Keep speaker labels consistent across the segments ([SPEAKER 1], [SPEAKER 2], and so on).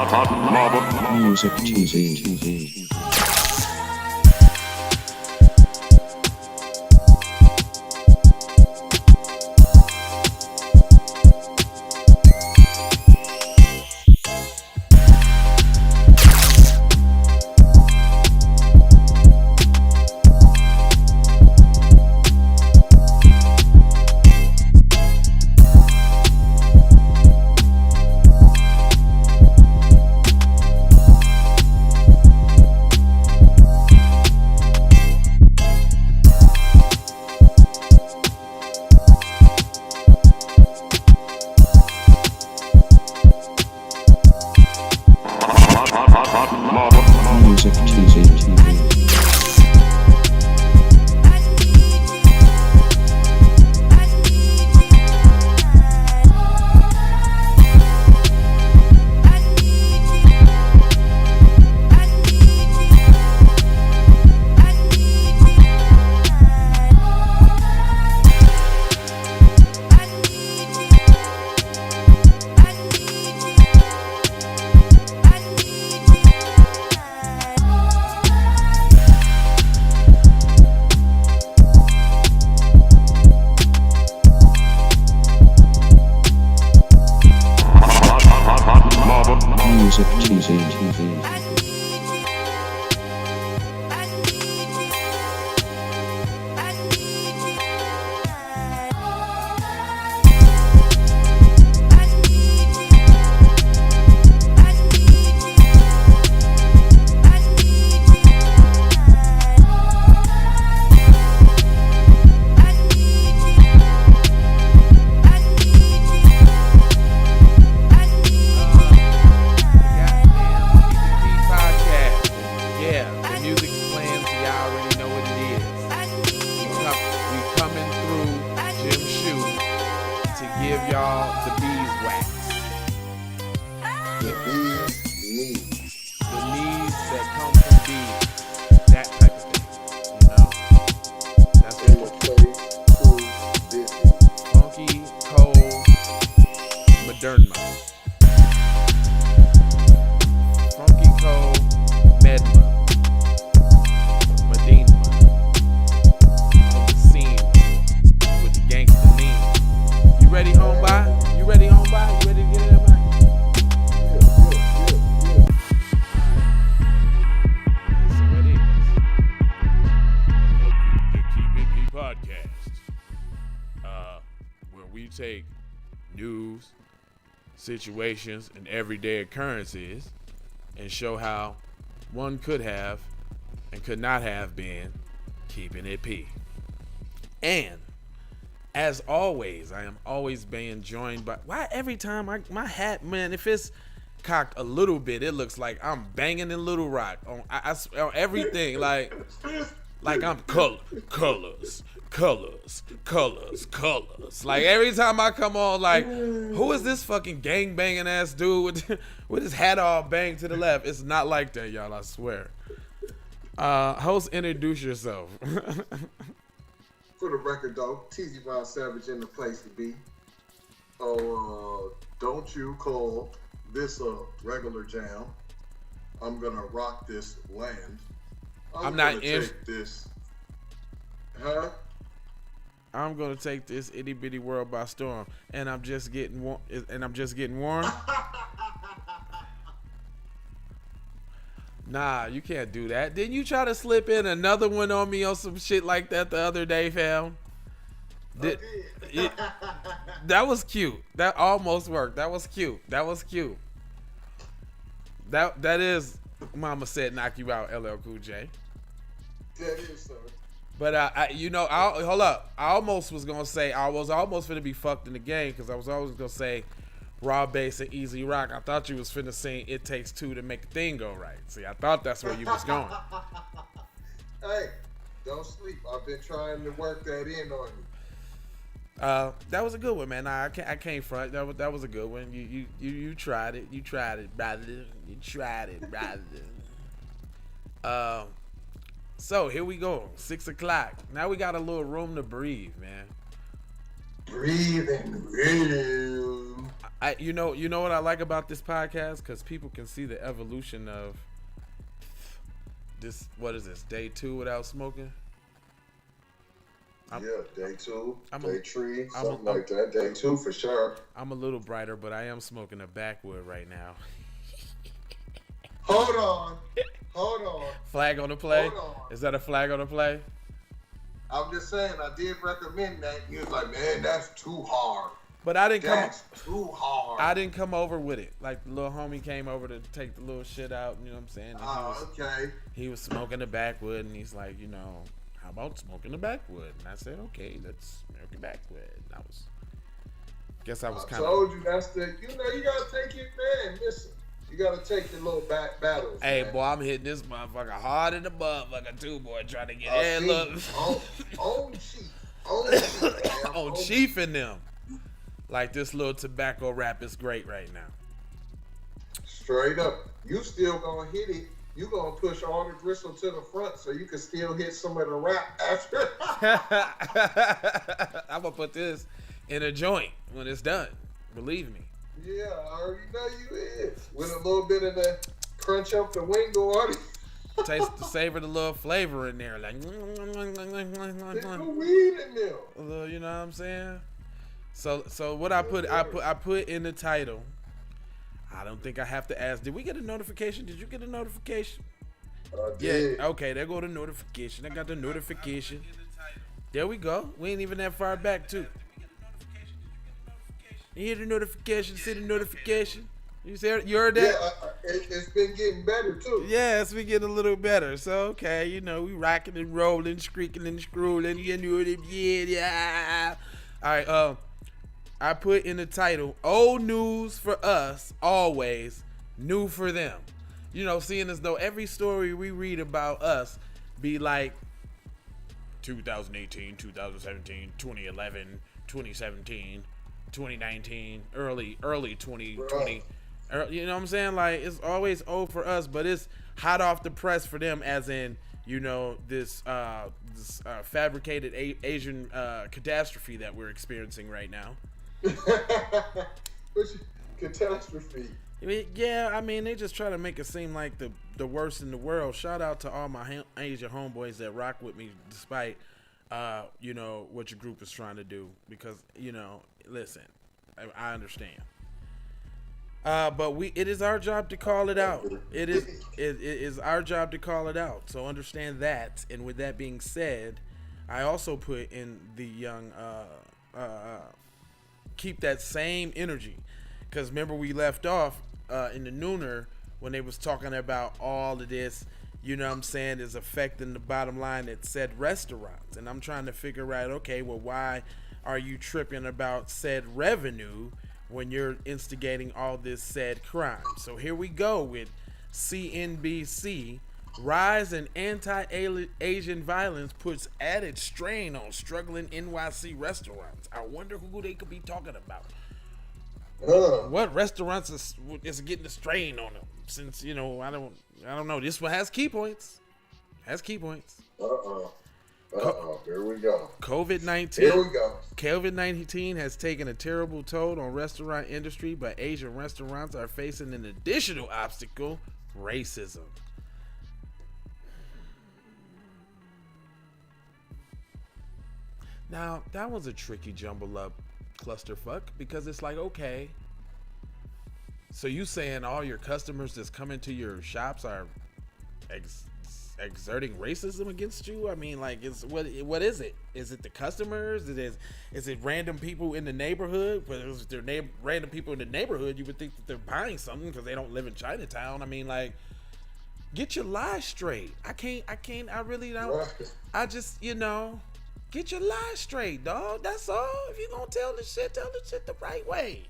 [SPEAKER 1] Music TV. Music TV. Music TV.
[SPEAKER 2] Take news, situations, and everyday occurrences and show how one could have and could not have been keeping it P. And as always, I am always being joined by, why every time my hat, man, if it's cocked a little bit, it looks like I'm banging in Little Rock on everything, like I'm colors. Like every time I come on, like, who is this fucking gang banging ass dude with his hat all banged to the left? It's not like that, y'all, I swear. Host, introduce yourself.
[SPEAKER 3] For the record, though, TZ Wild Savage in the place to be. Don't you call this a regular jam. I'm gonna rock this land. I'm not in this. Huh?
[SPEAKER 2] I'm gonna take this itty bitty world by storm, and I'm just getting warm. Nah, you can't do that. Didn't you try to slip in another one on me on some shit like that the other day, fam? That was cute. That almost worked. That was cute. That is, Mama said, knock you out, LL Cool J.
[SPEAKER 3] That is, sir.
[SPEAKER 2] But hold up. I almost was gonna say I was almost finna be fucked in the game because I was always gonna say raw bass and easy rock. I thought you was finna sing "It Takes Two to Make a Thing Go Right." See, I thought that's where you was going.
[SPEAKER 3] Hey, don't sleep. I've been trying to work that in on you.
[SPEAKER 2] That was a good one, man. Nah, I can't front. That was a good one. You tried it. You tried it, brother. You tried it, brother. So here we go. 6 o'clock. Now we got a little room to breathe, man.
[SPEAKER 3] Breathing room.
[SPEAKER 2] You know what I like about this podcast, because people can see the evolution of this. What is this? Day 2 without smoking.
[SPEAKER 3] Day 2, day 3, something like that. Day 2 for sure.
[SPEAKER 2] I'm a little brighter, but I am smoking a backwood right now.
[SPEAKER 3] Hold on.
[SPEAKER 2] Flag on the play?
[SPEAKER 3] Hold on.
[SPEAKER 2] Is that a flag on the play?
[SPEAKER 3] I'm just saying, I did recommend that. He was like, man, that's too hard.
[SPEAKER 2] But I didn't
[SPEAKER 3] too hard.
[SPEAKER 2] I didn't come over with it. Like, the little homie came over to take the little shit out, you know what I'm saying?
[SPEAKER 3] Okay.
[SPEAKER 2] He was smoking the backwood, and he's like, how about smoking the backwood? And I said, okay, let's smoke the backwood. And I was kind of. I
[SPEAKER 3] told you that's you gotta take it, man. Listen, you gotta take the little battles.
[SPEAKER 2] Hey,
[SPEAKER 3] man.
[SPEAKER 2] boy, I'm hitting this motherfucker hard in the motherfucker too, boy, trying to get look.
[SPEAKER 3] On Chief.
[SPEAKER 2] On Chief and them. Like, this little tobacco rap is great right now.
[SPEAKER 3] Straight up. You still gonna hit it. You gonna push all the gristle to the front so you can still hit some of the rap after.
[SPEAKER 2] I'm gonna put this in a joint when it's done. Believe me.
[SPEAKER 3] Yeah, I already know you is. With a little bit of the crunch up the wingo on it.
[SPEAKER 2] Savor the little flavor in there, like.
[SPEAKER 3] There's no weed in there.
[SPEAKER 2] A little, you know what I'm saying? So what I put in the title. I don't think I have to ask. Did we get a notification? Did you get a notification?
[SPEAKER 3] I did.
[SPEAKER 2] Yeah. Okay, there go the notification. I got the notification. There we go. We ain't even that far back too. You hear the notification? See the notification? You heard that?
[SPEAKER 3] Yeah, it's been getting better too.
[SPEAKER 2] Yeah, it's been getting a little better. So okay, we rocking and rolling, squeaking and scrolling. Yeah. All right. I put in the title, old news for us, always new for them. Seeing as though every story we read about us be like 2018, 2017, 2011, 2017, 2019, early 2020. You know what I'm saying? Like, it's always old for us, but it's hot off the press for them, as in, this fabricated Asian catastrophe that we're experiencing right now.
[SPEAKER 3] Which catastrophe?
[SPEAKER 2] Yeah, they just try to make it seem like the worst in the world. Shout out to all my Asian homeboys that rock with me despite, what your group is trying to do. Because, listen, I understand. But it is our job to call it out. It is our job to call it out. So understand that. And with that being said, I also put in the young, keep that same energy, because remember we left off in the nooner when they was talking about all of this, is affecting the bottom line at said restaurants, and I'm trying to figure out, okay, well, why are you tripping about said revenue when you're instigating all this said crime? So here we go with CNBC. Rise in anti-Asian violence puts added strain on struggling NYC restaurants. I wonder who they could be talking about. What restaurants is getting the strain on them? Since I don't know. This one has key points. Here we go. COVID-19 has taken a terrible toll on restaurant industry, but Asian restaurants are facing an additional obstacle: racism. Now, that was a tricky jumble up clusterfuck, because it's like, okay, so you saying all your customers that's coming to your shops are exerting racism against you? What is it? Is it the customers? Is it random people in the neighborhood? But if they're random people in the neighborhood, you would think that they're buying something because they don't live in Chinatown. Get your lies straight. I really don't. I just, get your lies straight, dog. That's all. If you gonna tell the shit the right way.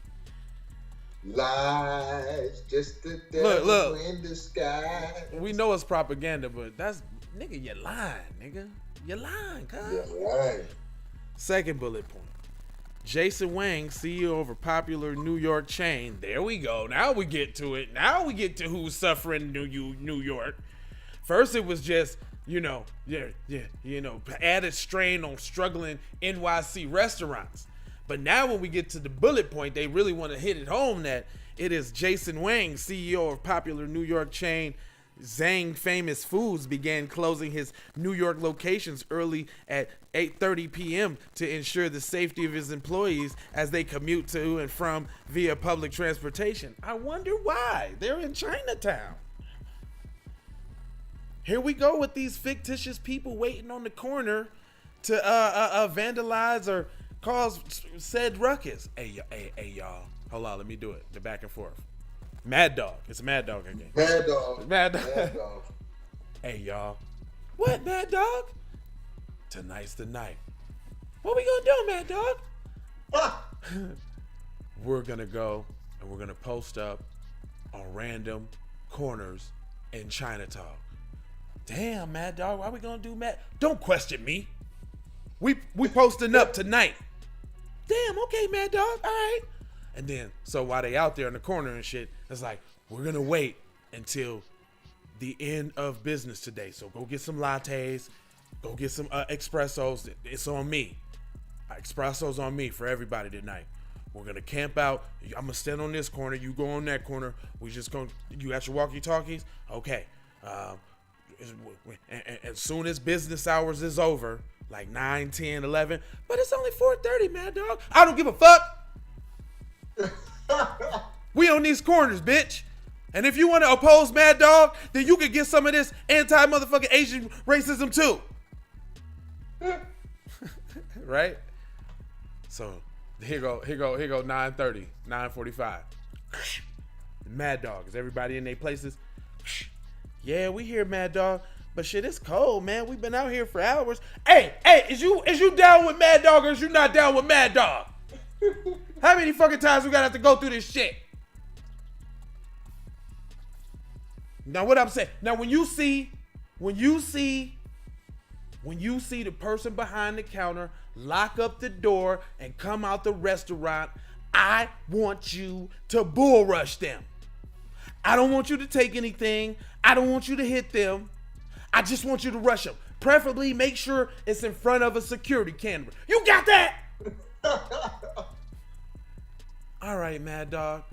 [SPEAKER 3] Lies, just the devil in disguise.
[SPEAKER 2] We know it's propaganda, but that's, nigga, you're lying, nigga. You're lying, cuz.
[SPEAKER 3] You're lying.
[SPEAKER 2] Second bullet point. Jason Wang, CEO of a popular New York chain. There we go. Now we get to it. Now we get to who's suffering New York. First it was just, added strain on struggling NYC restaurants. But now when we get to the bullet point, they really want to hit it home that it is Jason Wang, CEO of popular New York chain Zhang Famous Foods, began closing his New York locations early at 8:30 p.m. to ensure the safety of his employees as they commute to and from via public transportation. I wonder why. They're in Chinatown. Here we go with these fictitious people waiting on the corner to vandalize or cause said ruckus. Hey, y'all. Hold on, let me do it. The back and forth. Mad Dog. It's Mad Dog again.
[SPEAKER 3] Mad Dog.
[SPEAKER 2] Mad Dog.
[SPEAKER 3] Mad Dog.
[SPEAKER 2] Hey, y'all. What, Mad Dog? Tonight's the night. What we gonna do, Mad Dog?
[SPEAKER 3] Ah!
[SPEAKER 2] We're gonna go and we're gonna post up on random corners in Chinatown. Damn, Mad Dog, why we gonna do Mad? Don't question me. We posting up tonight. Damn, okay, Mad Dog, all right. And then, so while they out there in the corner and shit, it's like, we're gonna wait until the end of business today. So go get some lattes, go get some espressos. It's on me. Espressos on me for everybody tonight. We're gonna camp out. I'm gonna stand on this corner. You go on that corner. We just gonna. You got your walkie-talkies? Okay. As soon as business hours is over, like 9, 10, 11, but it's only 4:30, Mad Dog. I don't give a fuck. We on these corners, bitch. And if you want to oppose Mad Dog, then you can get some of this anti-motherfucking Asian racism too. Right? So here go 9:30, 9:45. Mad Dog. Is everybody in their places? Yeah, we hear Mad Dog. But shit, it's cold, man. We've been out here for hours. Hey, is you down with Mad Dog or is you not down with Mad Dog? How many fucking times we gotta have to go through this shit? Now what I'm saying, now when you see the person behind the counter lock up the door and come out the restaurant, I want you to bull rush them. I don't want you to take anything. I don't want you to hit them. I just want you to rush them. Preferably make sure it's in front of a security camera. You got that? All right, Mad Dog.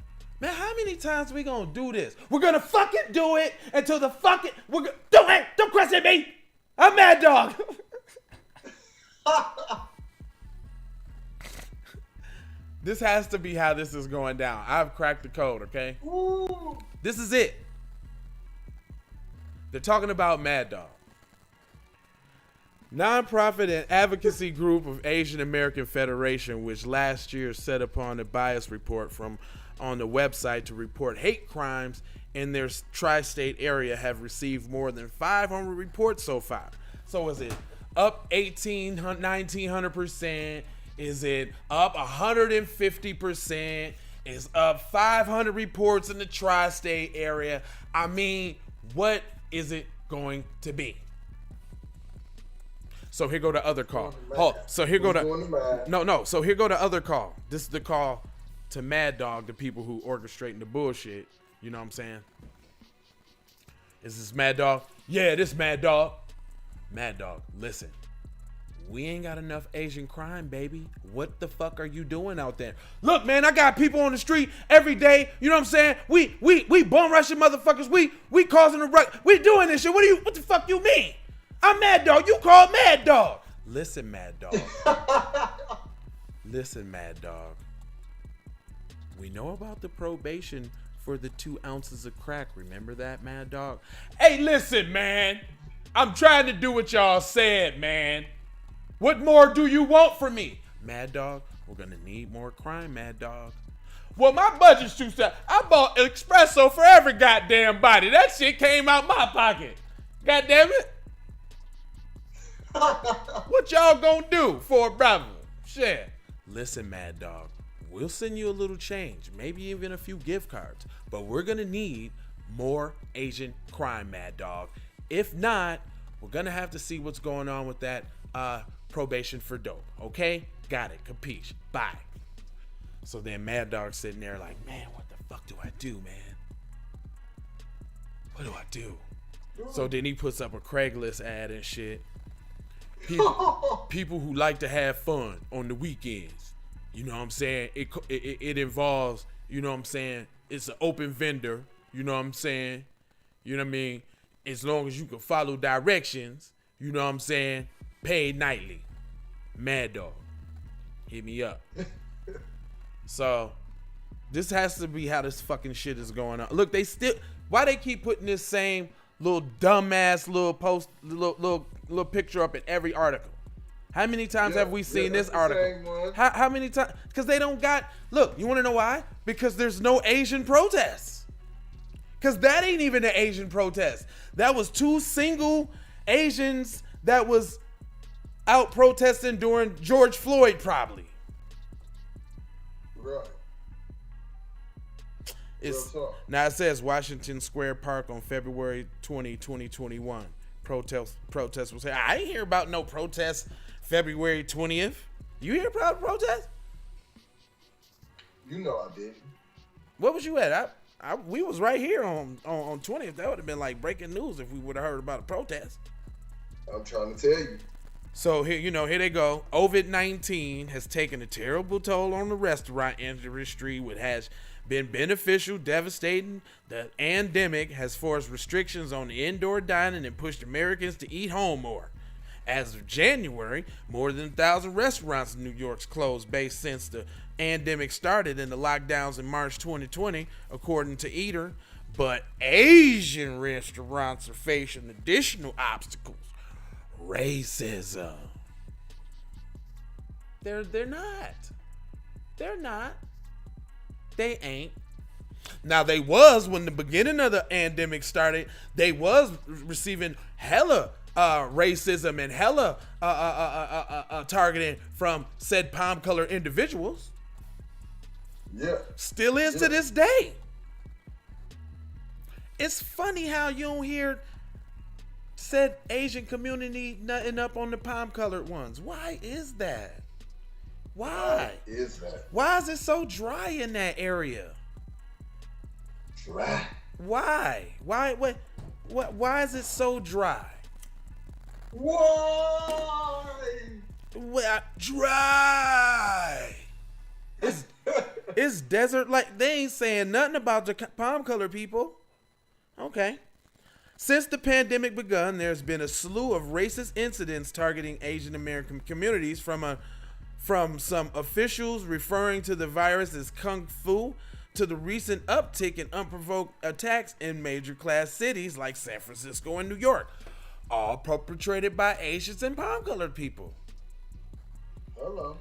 [SPEAKER 2] Man, how many times we gonna do this? We're gonna fucking do it until the fucking don't question me. I'm Mad Dog. This has to be how this is going down. I've cracked the code, okay?
[SPEAKER 3] Ooh.
[SPEAKER 2] This is it. They're talking about Mad Dog. Nonprofit and advocacy group of Asian American Federation, which last year set upon a bias report from on the website to report hate crimes in their tri-state area, have received more than 500 reports so far. So is it up 1900%? Is it up 150%? Is up 500 reports in the tri-state area? I mean, what is it going to be? So here go the other call. So here go So here go the other call. This is the call to Mad Dog, the people who orchestrating the bullshit. You know what I'm saying? Is this Mad Dog? Yeah, this Mad Dog. Mad Dog, listen. We ain't got enough Asian crime, baby. What the fuck are you doing out there? Look, man, I got people on the street every day. You know what I'm saying? We bum rushing motherfuckers. We causing a ruck. We doing this shit. What the fuck you mean? I'm Mad Dog. You called Mad Dog. Listen, Mad Dog. Listen, Mad Dog. We know about the probation for the 2 ounces of crack. Remember that, Mad Dog? Hey, listen, man. I'm trying to do what y'all said, man. What more do you want from me? Mad Dog, we're gonna need more crime, Mad Dog. Well, my budget's too set. I bought espresso for every goddamn body. That shit came out my pocket. God damn it. What y'all gonna do for a brother? Shit. Listen, Mad Dog, we'll send you a little change, maybe even a few gift cards, but we're gonna need more Asian crime, Mad Dog. If not, we're gonna have to see what's going on with that probation for dope. Okay? Got it. Capiche. Bye. So then Mad Dog's sitting there like, man, what the fuck do I do, man? What do I do? So then he puts up a Craigslist ad and shit. People who like to have fun on the weekends. You know what I'm saying? It involves, you know what I'm saying? It's an open vendor. You know what I'm saying? You know what I mean? As long as you can follow directions, you know what I'm saying? Paid nightly. Mad Dog. Hit me up. So, this has to be how this fucking shit is going on. Look, why they keep putting this same little dumbass little post, little picture up in every article? How many times have we seen this article? How many times? Because they don't got, look, you want to know why? Because there's no Asian protests. Because that ain't even an Asian protest. That was 2 single Asians that was out protesting during George Floyd probably.
[SPEAKER 3] Right.
[SPEAKER 2] Now it says Washington Square Park on February 20, 2021. Protest was here. I didn't hear about no protest February 20th. You hear about protest?
[SPEAKER 3] You know I didn't.
[SPEAKER 2] What was you at? We was right here on 20th. That would have been like breaking news if we would have heard about a protest.
[SPEAKER 3] I'm trying to tell you.
[SPEAKER 2] So here they go. COVID-19 has taken a terrible toll on the restaurant industry, which has been beneficial, devastating. The pandemic has forced restrictions on the indoor dining and pushed Americans to eat home more. As of January, more than 1,000 restaurants in New York's closed base since the pandemic started and the lockdowns in March 2020, according to Eater. But Asian restaurants are facing additional obstacles. Racism. They're not. They're not. They ain't. Now they was when the beginning of the pandemic started. They was receiving hella racism and hella targeting from said palm color individuals.
[SPEAKER 3] Yeah.
[SPEAKER 2] Still is to this day. It's funny how you don't hear said Asian community nutting up on the palm colored ones. Why is that? Why is that? Why is it so dry in that area?
[SPEAKER 3] Dry.
[SPEAKER 2] Why? Why is it so dry?
[SPEAKER 3] Why?
[SPEAKER 2] Dry. It's desert like they ain't saying nothing about the palm color people. Okay. Since the pandemic begun, there's been a slew of racist incidents targeting Asian American communities from some officials referring to the virus as kung fu to the recent uptick in unprovoked attacks in major class cities like San Francisco and New York, all perpetrated by Asians and palm-colored people.
[SPEAKER 3] Hello.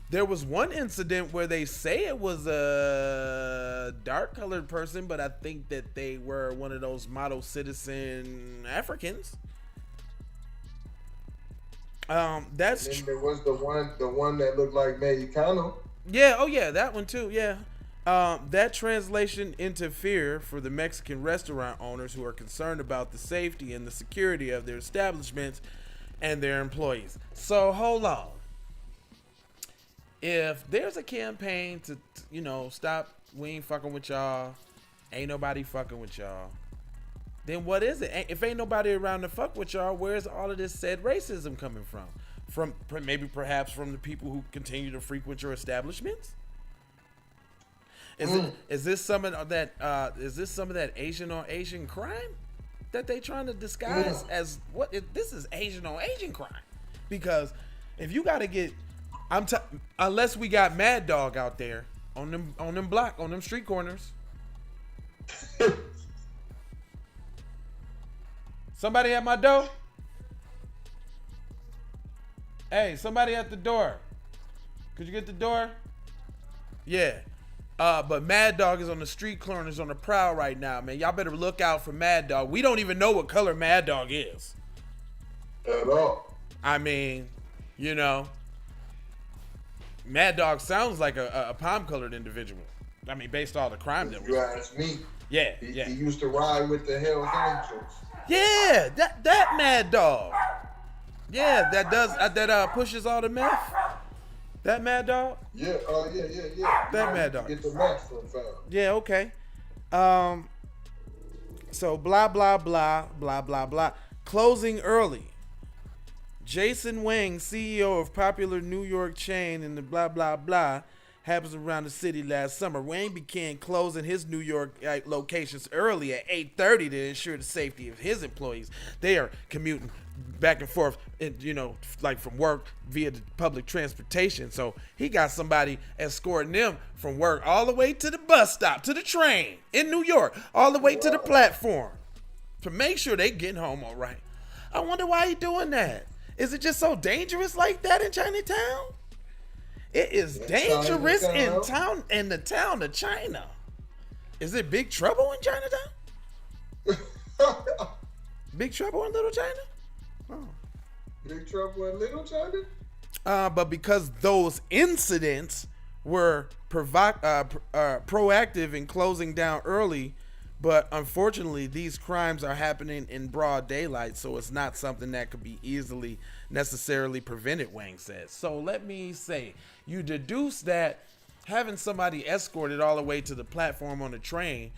[SPEAKER 2] There was one incident where they say it was a dark-colored person, but I think that they were one of those model citizen Africans. That's.
[SPEAKER 3] And then there was the one that looked like Mexicano.
[SPEAKER 2] Yeah. Oh yeah, that one too. Yeah. That translation into fear for the Mexican restaurant owners who are concerned about the safety and the security of their establishments and their employees. So hold on. If there's a campaign to stop, we ain't fucking with y'all, ain't nobody fucking with y'all, then what is it? If ain't nobody around to fuck with y'all, where's all of this said racism coming from? From maybe perhaps from the people who continue to frequent your establishments? Is this some of that? Is this some of that Asian on Asian crime that they trying to disguise as what? This is Asian on Asian crime, because if you got to get, unless we got Mad Dog out there on them street corners. Somebody at my door? Hey, somebody at the door. Could you get the door? Yeah. But Mad Dog is on the street corners on the prowl right now, man. Y'all better look out for Mad Dog. We don't even know what color Mad Dog is.
[SPEAKER 3] At all.
[SPEAKER 2] I mean, Mad Dog sounds like a palm-colored individual. I mean, based on all the crime that
[SPEAKER 3] you ask me.
[SPEAKER 2] Yeah,
[SPEAKER 3] he used to ride with the Hell's Angels.
[SPEAKER 2] Yeah, that Mad Dog. Yeah, that pushes all the meth. That Mad Dog.
[SPEAKER 3] Yeah,
[SPEAKER 2] That Mad Dog.
[SPEAKER 3] Get the meth from fam.
[SPEAKER 2] Yeah, okay. So blah blah blah blah blah blah. Closing early. Jason Wang, CEO of popular New York chain and the blah blah blah, happens around the city last summer. Wayne began closing his New York locations early at 8:30 to ensure the safety of his employees. They are commuting back and forth, like from work via the public transportation. So he got somebody escorting them from work all the way to the bus stop, to the train in New York, all the way to the platform to make sure they getting home all right. I wonder why he doing that. Is it just so dangerous like that in Chinatown? It is dangerous in the town of China. Is it big trouble in Chinatown? Big trouble in Little China? Oh.
[SPEAKER 3] Big trouble in Little China?
[SPEAKER 2] But because those incidents were proactive in closing down early, but unfortunately these crimes are happening in broad daylight, so it's not something that could be easily necessarily prevented, Wang says. So let me say, you deduce that having somebody escorted all the way to the platform on the train,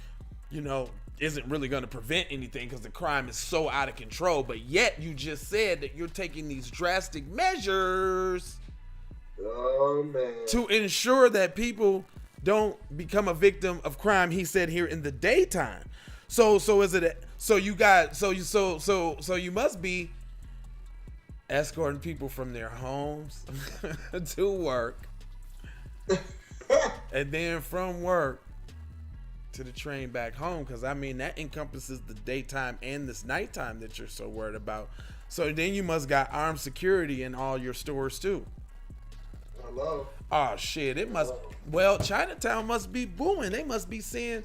[SPEAKER 2] isn't really going to prevent anything because the crime is so out of control. But yet you just said that you're taking these drastic measures to ensure that people don't become a victim of crime, he said here, in the daytime. So you must be escorting people from their homes to work and then from work to the train back home, because that encompasses the daytime and this nighttime that you're so worried about. So then you must got armed security in all your stores too.
[SPEAKER 3] Hello.
[SPEAKER 2] Oh shit, it must. Well, Chinatown must be booming. They must be seeing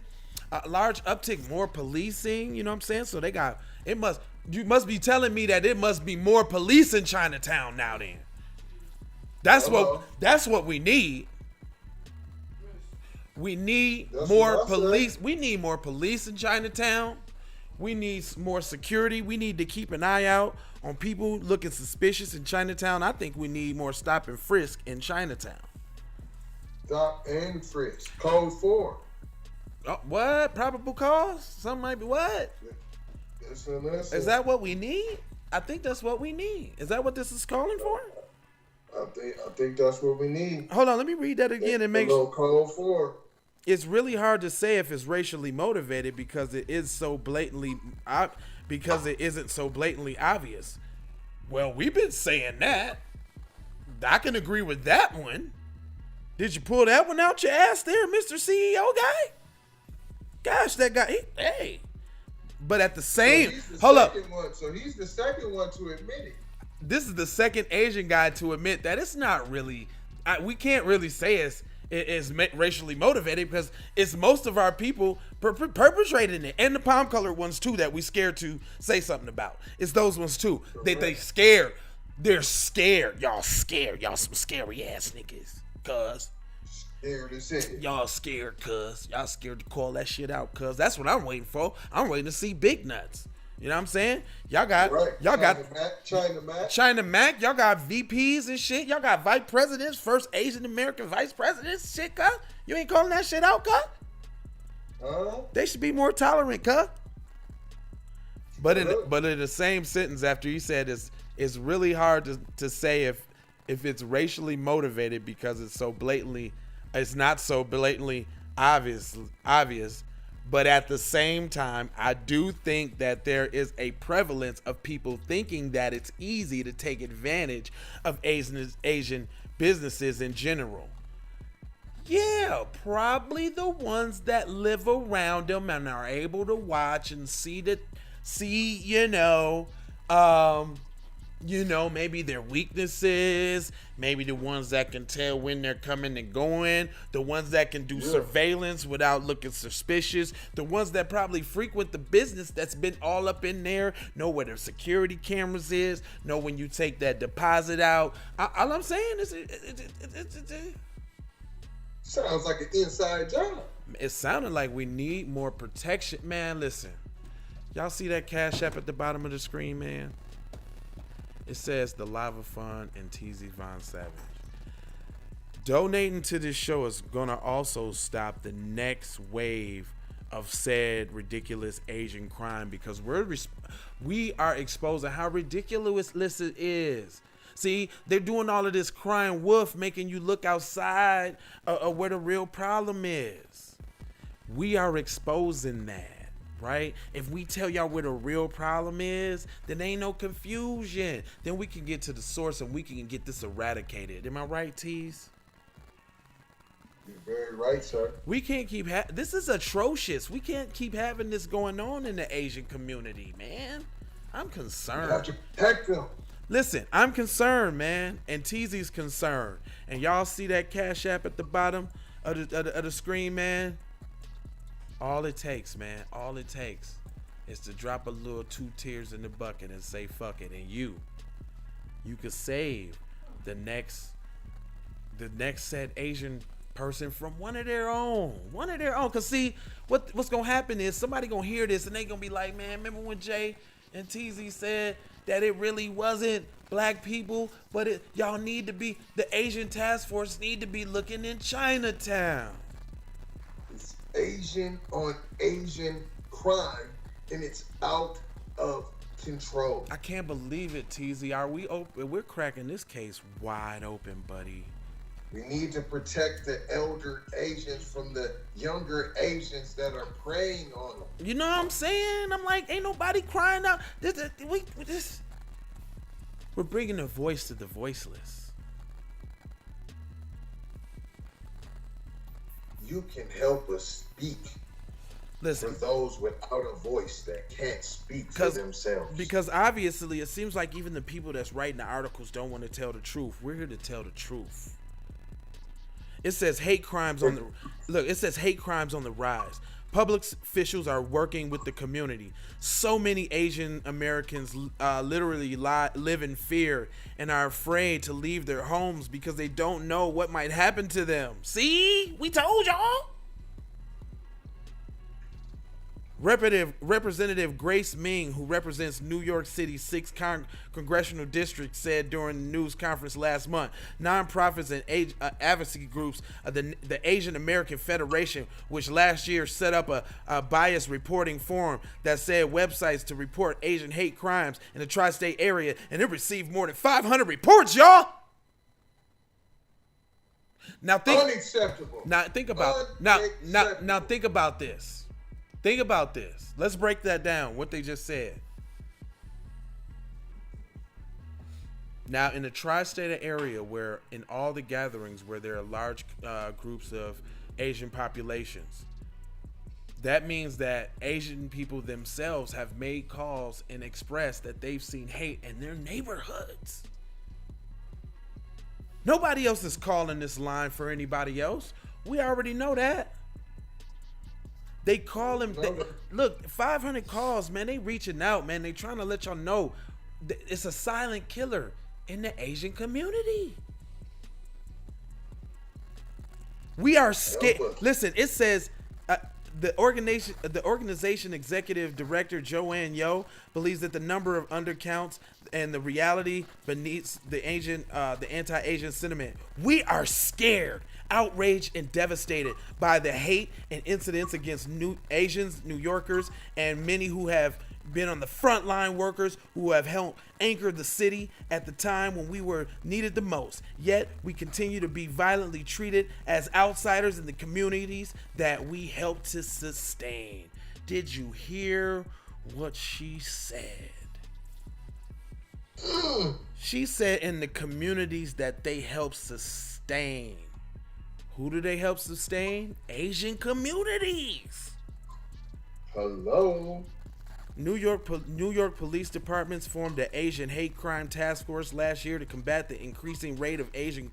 [SPEAKER 2] a large uptick, more policing, you know what I'm saying? So you must be telling me that it must be more police in Chinatown now then. That's what we need. We need more police. We need more police in Chinatown. We need more security. We need to keep an eye out on people looking suspicious in Chinatown. I think we need more stop and frisk in Chinatown.
[SPEAKER 3] Stop and frisk. Code 4.
[SPEAKER 2] Oh, what? Probable cause? Something might be what?
[SPEAKER 3] Listen.
[SPEAKER 2] Is that what we need? I think that's what we need. Is that what this is calling for?
[SPEAKER 3] I think that's what we need.
[SPEAKER 2] Hold on, let me read that again and make sure.
[SPEAKER 3] Code 4.
[SPEAKER 2] It's really hard to say if it's racially motivated because it isn't so blatantly obvious. Well, we've been saying that. I can agree with that one. Did you pull that one out your ass there, Mr. CEO guy? Gosh, that guy, hey. But at the same, hold up.
[SPEAKER 3] So he's the second one to admit it.
[SPEAKER 2] This is the second Asian guy to admit that it's not really, we can't really say it's racially motivated because it's most of our people perpetrating it, and the palm colored ones too that we scared to say something about. It's those ones too. They scared. They're scared. Y'all scared. Y'all some scary ass niggas. Cuz.
[SPEAKER 3] Scared as hell.
[SPEAKER 2] Y'all scared, cuz. Y'all scared to call that shit out, cuz. That's what I'm waiting for. I'm waiting to see big nuts. You know what I'm saying? Y'all got China Mac. Y'all got VPs and shit. Y'all got vice presidents, first Asian American vice presidents. Shit, cuz. You ain't calling that shit out, cuz? They should be more tolerant, cuz. But in the same sentence after he said it's really hard to say if it's racially motivated because it's not so blatantly obvious. But at the same time, I do think that there is a prevalence of people thinking that it's easy to take advantage of Asian businesses in general. Yeah, probably the ones that live around them and are able to watch and see, maybe their weaknesses, maybe the ones that can tell when they're coming and going, the ones that can do surveillance without looking suspicious, the ones that probably frequent the business that's been all up in there, know where their security cameras is, know when you take that deposit out. All I'm saying is it
[SPEAKER 3] sounds like an inside job.
[SPEAKER 2] It sounded like we need more protection. Man, listen. Y'all see that Cash App at the bottom of the screen, man? It says the Lava Fund and TZ Von Savage. Donating to this show is gonna also stop the next wave of said ridiculous Asian crime because we are exposing how ridiculous it is. See, they're doing all of this crying wolf, making you look outside of where the real problem is. We are exposing that, right? If we tell y'all where the real problem is, then ain't no confusion. Then we can get to the source and we can get this eradicated. Am I right, Tease?
[SPEAKER 3] You're very right, sir.
[SPEAKER 2] We can't keep this is atrocious. We can't keep having this going on in the Asian community, man. I'm concerned.
[SPEAKER 3] You have to protect them.
[SPEAKER 2] Listen, I'm concerned, man, and TZ's concerned. And y'all see that Cash App at the bottom of the screen, man? All it takes, man, all it takes is to drop a little 2 tears in the bucket and say fuck it, and you could save the next said Asian person from one of their own. Cause see, what's gonna happen is somebody gonna hear this and they gonna be like, man, remember when Jay and TZ said that it really wasn't black people, but y'all need to be, the Asian task force need to be looking in Chinatown.
[SPEAKER 3] It's Asian on Asian crime, and it's out of control.
[SPEAKER 2] I can't believe it, TZ. Are we open? We're cracking this case wide open, buddy.
[SPEAKER 3] We need to protect the elder Asians from the younger Asians that are preying on them.
[SPEAKER 2] You know what I'm saying? I'm like, ain't nobody crying out. We're bringing a voice to the voiceless.
[SPEAKER 3] You can help us speak.
[SPEAKER 2] Listen,
[SPEAKER 3] for those without a voice that can't speak for themselves.
[SPEAKER 2] Because obviously it seems like even the people that's writing the articles don't want to tell the truth. We're here to tell the truth. It says hate crimes on the rise. Public officials are working with the community. So many Asian Americans literally live in fear and are afraid to leave their homes because they don't know what might happen to them. See? We told y'all. Representative Grace Ming, who represents New York City's 6th congressional district, said during the news conference last month, nonprofits and advocacy groups of the Asian American Federation, which last year set up a bias reporting forum that said websites to report Asian hate crimes in the tri-state area, and it received more than 500 reports, y'all. Now
[SPEAKER 3] unacceptable.
[SPEAKER 2] Now think about this. Think about this. Let's break that down, what they just said. Now, in the tri-state area, where in all the gatherings where there are large groups of Asian populations, that means that Asian people themselves have made calls and expressed that they've seen hate in their neighborhoods. Nobody else is calling this line for anybody else. We already know that. They call him. Look, 500 calls, man. They reaching out, man. They trying to let y'all know it's a silent killer in the Asian community. We are scared. Listen, it says the organization executive director Joanne Yo believes that the number of undercounts and the reality beneath the anti-Asian sentiment. We are scared, outraged, and devastated by the hate and incidents against Asians, New Yorkers, and many who have been on the frontline workers who have helped anchor the city at the time when we were needed the most. Yet we continue to be violently treated as outsiders in the communities that we help to sustain. Did you hear what she said? She said in the communities that they help sustain. Who do they help sustain? Asian communities.
[SPEAKER 3] Hello.
[SPEAKER 2] New York police departments formed the Asian Hate Crime Task Force last year to combat the increasing rate of Asian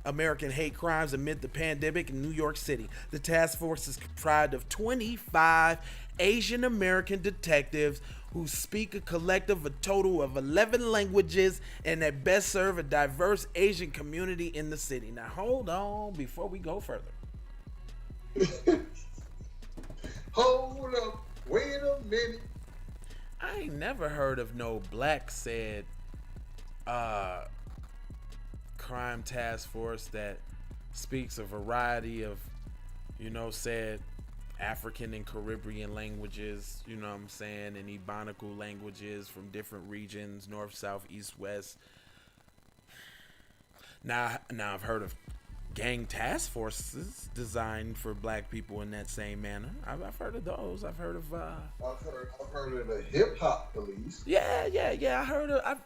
[SPEAKER 2] American hate crimes amid the pandemic in New York City. The task force is comprised of 25 Asian American detectives who speak a collective, a total of 11 languages, and that best serve a diverse Asian community in the city. Now, hold on before we go further.
[SPEAKER 3] Hold up. Wait a minute.
[SPEAKER 2] I ain't never heard of no black said crime task force that speaks a variety of, said African and Caribbean languages, you know what I'm saying, and Ebonical languages from different regions, north, south, east, west. Now I've heard of gang task forces designed for black people in that same manner. I've heard of those. I've heard of
[SPEAKER 3] I've heard of the hip hop police.
[SPEAKER 2] Yeah.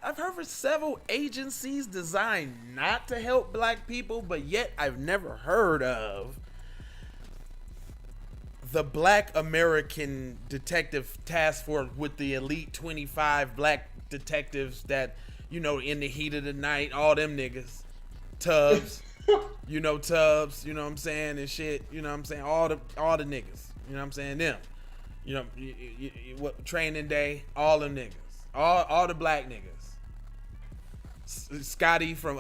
[SPEAKER 2] I've heard of several agencies designed not to help black people, but yet I've never heard of the Black American Detective Task Force with the elite 25 black detectives that, you know, in the heat of the night, all them niggas, Tubbs, Tubbs, you know what I'm saying, and shit, you know what I'm saying, all the niggas, you know what I'm saying, them, you know, what Training Day, all them niggas, all the black niggas, Scotty from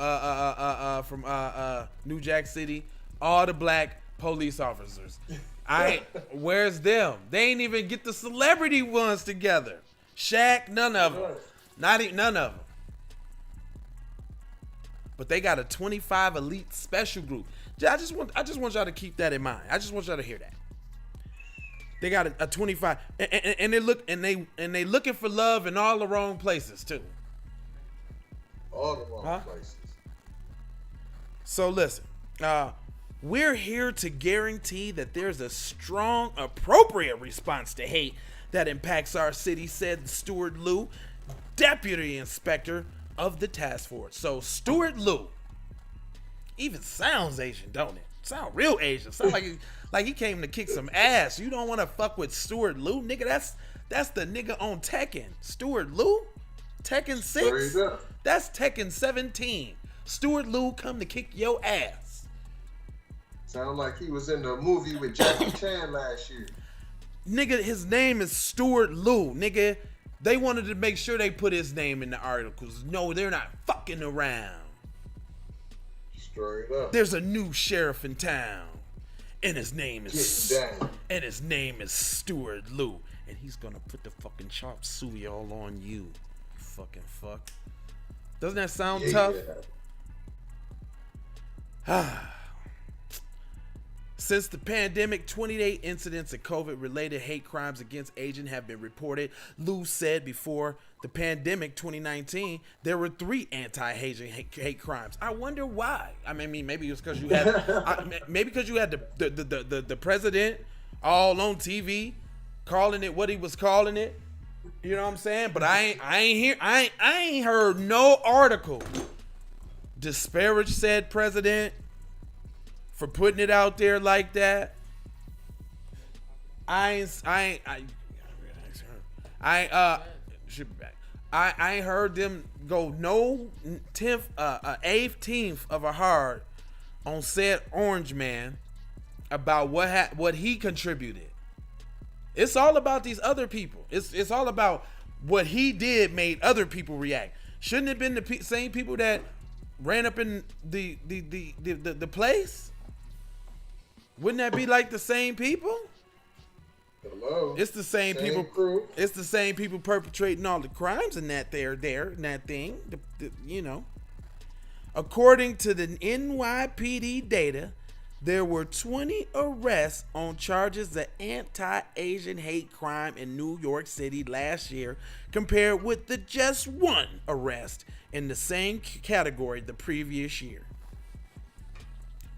[SPEAKER 2] New Jack City, all the black police officers. Where's them? They ain't even get the celebrity ones together. Shaq, none of them. None of them. But they got a 25 elite special group. I just want y'all to keep that in mind. I just want y'all to hear that. They got a 25, and they looking for love in all the wrong places too.
[SPEAKER 3] All the wrong places.
[SPEAKER 2] So listen, we're here to guarantee that there's a strong, appropriate response to hate that impacts our city, said Stuart Liu, Deputy Inspector of the task force. So Stuart Liu even sounds Asian, don't it? Sound real Asian. Sound like he came to kick some ass. You don't want to fuck with Stuart Liu, nigga. That's the nigga on Tekken. Stuart Liu, Tekken 6. That's Tekken 17. Stuart Liu come to kick your ass.
[SPEAKER 3] Sound like he was in the movie with Jackie Chan last year.
[SPEAKER 2] Nigga, his name is Stuart Liu. Nigga, they wanted to make sure they put his name in the articles. No, they're not fucking around.
[SPEAKER 3] Straight up.
[SPEAKER 2] There's a new sheriff in town, and his name is Stuart Liu, and he's gonna put the fucking chop suey all on you. You fucking fuck. Doesn't that sound tough? Since the pandemic, 28 incidents of COVID-related hate crimes against Asians have been reported. Liu said before the pandemic, 2019, there were 3 anti-Asian hate crimes. I wonder why. I mean, maybe it was because you had, maybe because you had the president all on TV calling it what he was calling it. You know what I'm saying? But I ain't heard no article disparage said president for putting it out there like that. I ain't heard them go no eighth of a heart on said orange man about what he contributed. It's all about these other people. It's all about what he did made other people react. Shouldn't it have been the same people that ran up in the place? Wouldn't that be like the same people?
[SPEAKER 3] Hello.
[SPEAKER 2] It's the same people. Crew. It's the same people perpetrating all the crimes in that in that thing. You know. According to the NYPD data, there were 20 arrests on charges of anti-Asian hate crime in New York City last year, compared with the just 1 arrest in the same category the previous year.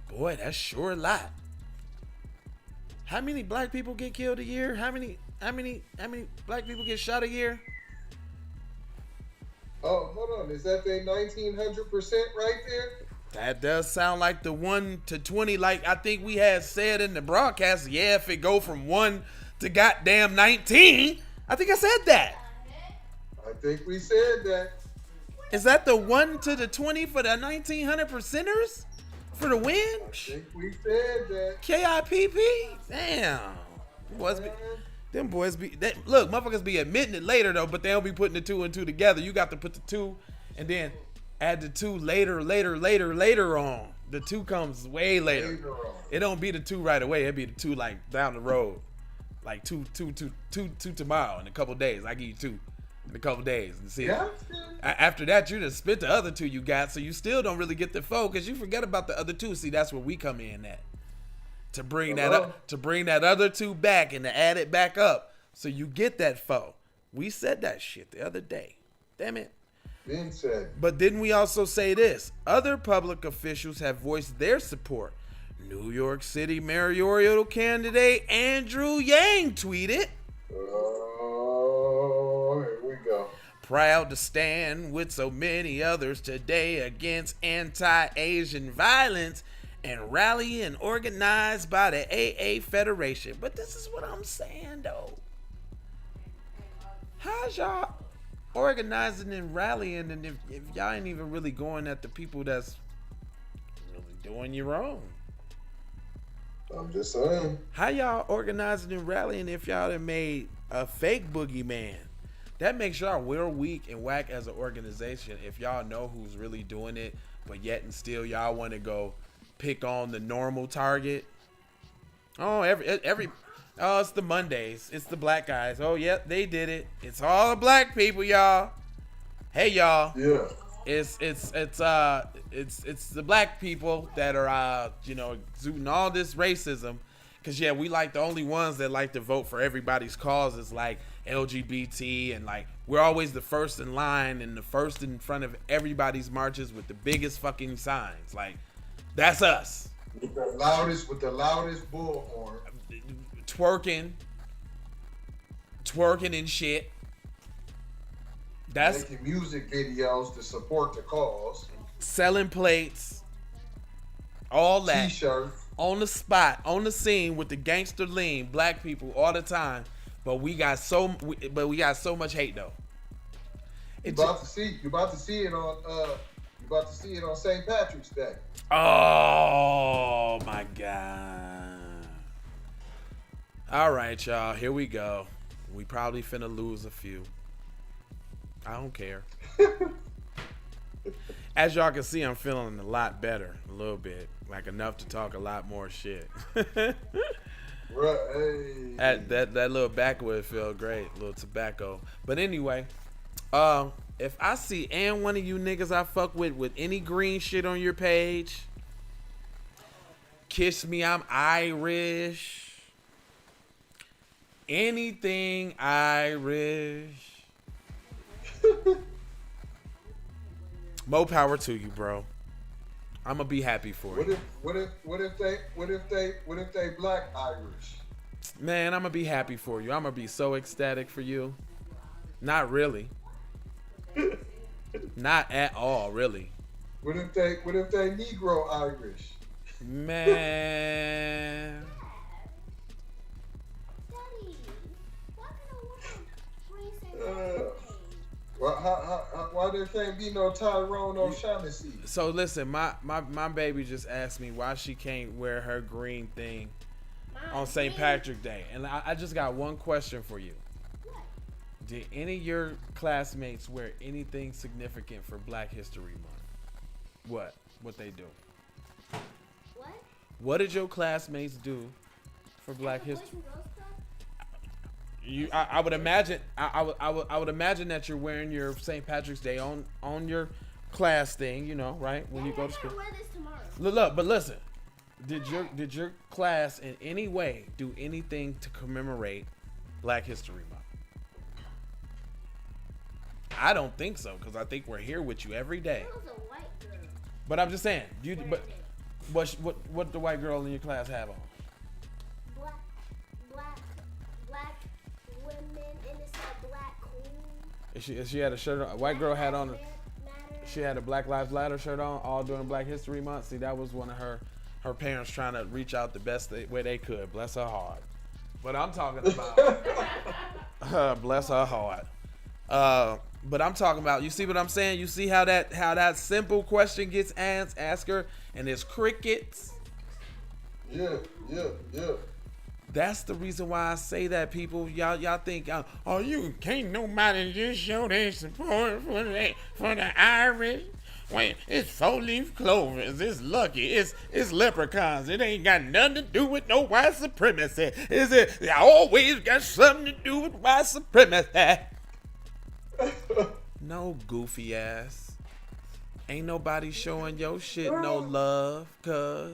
[SPEAKER 2] Boy, that's sure a lot. How many black people get killed a year? How many black people get shot a year?
[SPEAKER 3] Oh, hold on. Is that the 1900% right there?
[SPEAKER 2] That does sound like the 1 to 20. Like I think we had said in the broadcast. Yeah, if it go from 1 to goddamn 19, I think I said that.
[SPEAKER 3] I think we said that.
[SPEAKER 2] Is that the 1 to the 20 for the 1900 percenters? For the win?
[SPEAKER 3] I think we said that.
[SPEAKER 2] KIPP? Damn. Them boys be... Look, motherfuckers be admitting it later, though, but they'll be putting the 2 and 2 together. You got to put the 2 and then add the 2 later on. The 2 comes way later. It don't be the 2 right away. It be the 2, like, down the road. Like, 2 tomorrow in a couple days. I give you 2. In a couple days and see. Yeah. After that, you just spit the other 2 you got, so you still don't really get the 4 because you forget about the other 2. See, that's where we come in at to bring that up, to bring that other 2 back and to add it back up, so you get that 4. We said that shit the other day. Damn it.
[SPEAKER 3] Been said.
[SPEAKER 2] But didn't we also say this? Other public officials have voiced their support. New York City mayoral candidate Andrew Yang tweeted,
[SPEAKER 3] "Oh, here we go.
[SPEAKER 2] Proud to stand with so many others today against anti-Asian violence and rally and organized by the AA Federation." But this is what I'm saying, though. How's y'all organizing and rallying, and if y'all ain't even really going at the people that's really doing you wrong?
[SPEAKER 3] I'm just saying.
[SPEAKER 2] How y'all organizing and rallying if y'all done made a fake boogeyman? That makes y'all real weak and whack as an organization if y'all know who's really doing it, but yet and still y'all want to go pick on the normal target. Oh, it's the Mondays. It's the black guys. Oh, yep, they did it. It's all the black people, y'all. Hey, y'all.
[SPEAKER 3] Yeah.
[SPEAKER 2] It's the black people that are exuding all this racism, because we like the only ones that like to vote for everybody's causes, like LGBT, and like we're always the first in line and the first in front of everybody's marches with the biggest fucking signs. Like, that's us.
[SPEAKER 3] With the loudest bullhorn.
[SPEAKER 2] Twerking and shit. That's
[SPEAKER 3] making music videos to support the cause.
[SPEAKER 2] Selling plates. All that.
[SPEAKER 3] T-shirts.
[SPEAKER 2] On the spot, on the scene with the gangster lean, black people all the time. But we got so much hate though.
[SPEAKER 3] You're about to see it on St. Patrick's Day.
[SPEAKER 2] Oh my God. All right, y'all. Here we go. We probably finna lose a few. I don't care. As y'all can see, I'm feeling a lot better. A little bit. Like enough to talk a lot more shit.
[SPEAKER 3] Right.
[SPEAKER 2] That little backwood felt great. A little tobacco. But anyway, if I see one of you niggas I fuck with any green shit on your page, kiss me, I'm Irish. Anything Irish. More power to you, bro. I'm gonna be happy for you.
[SPEAKER 3] What if they black Irish?
[SPEAKER 2] Man, I'm gonna be happy for you. I'm gonna be so ecstatic for you. Not really. Not at all, really.
[SPEAKER 3] What if they Negro Irish?
[SPEAKER 2] Man.
[SPEAKER 3] Why there can't be no Tyrone O'Shaughnessy?
[SPEAKER 2] So listen, my baby just asked me why she can't wear her green thing on St. Patrick's Day. And I just got one question for you. Did any of your classmates wear anything significant for Black History Month? What they do? What did your classmates do for Black History? I would imagine I would imagine that you're wearing your St. Patrick's Day on your class thing, right? When you go to school.
[SPEAKER 4] Wear this tomorrow.
[SPEAKER 2] Look, but listen. Did your class in any way do anything to commemorate Black History Month? I don't think so, because I think we're here with you every day.
[SPEAKER 4] It was a white girl.
[SPEAKER 2] But I'm just saying, but what the white girl in your class have on?
[SPEAKER 4] Black women, and it's like black queen.
[SPEAKER 2] She had a shirt on. A white girl had on. She had a Black Lives Matter shirt on, all during Black History Month. See, that was one of her parents trying to reach out the best way they could. Bless her heart. But I'm talking about bless her heart. But I'm talking about, you see what I'm saying? You see how that simple question gets asked? Ask her, and it's crickets.
[SPEAKER 3] Yeah.
[SPEAKER 2] That's the reason why I say that, people. Y'all think, you can't nobody just show their support for the Irish. Wait, it's 4-leaf clovers. It's lucky. It's leprechauns. It ain't got nothing to do with no white supremacy. It always got something to do with white supremacy. No, goofy ass. Ain't nobody showing your shit no love, cuz.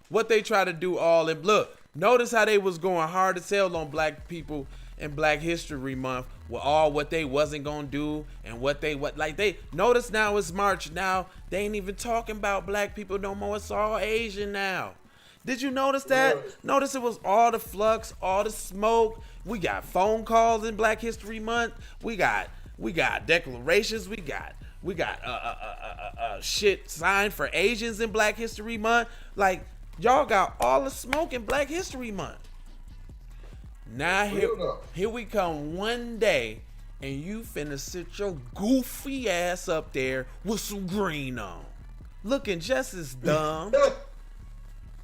[SPEAKER 2] What they try to do all in, look, notice how they was going hard to tell on black people in Black History Month with all what they wasn't gonna do and what they notice now it's March now. They ain't even talking about black people no more. It's all Asian now. Did you notice that? Notice it was all the flux, all the smoke. We got phone calls in Black History Month. We got declarations. We got shit signed for Asians in Black History Month. Like, y'all got all the smoke in Black History Month. Now here we come one day and you finna sit your goofy ass up there with some green on, looking just as dumb.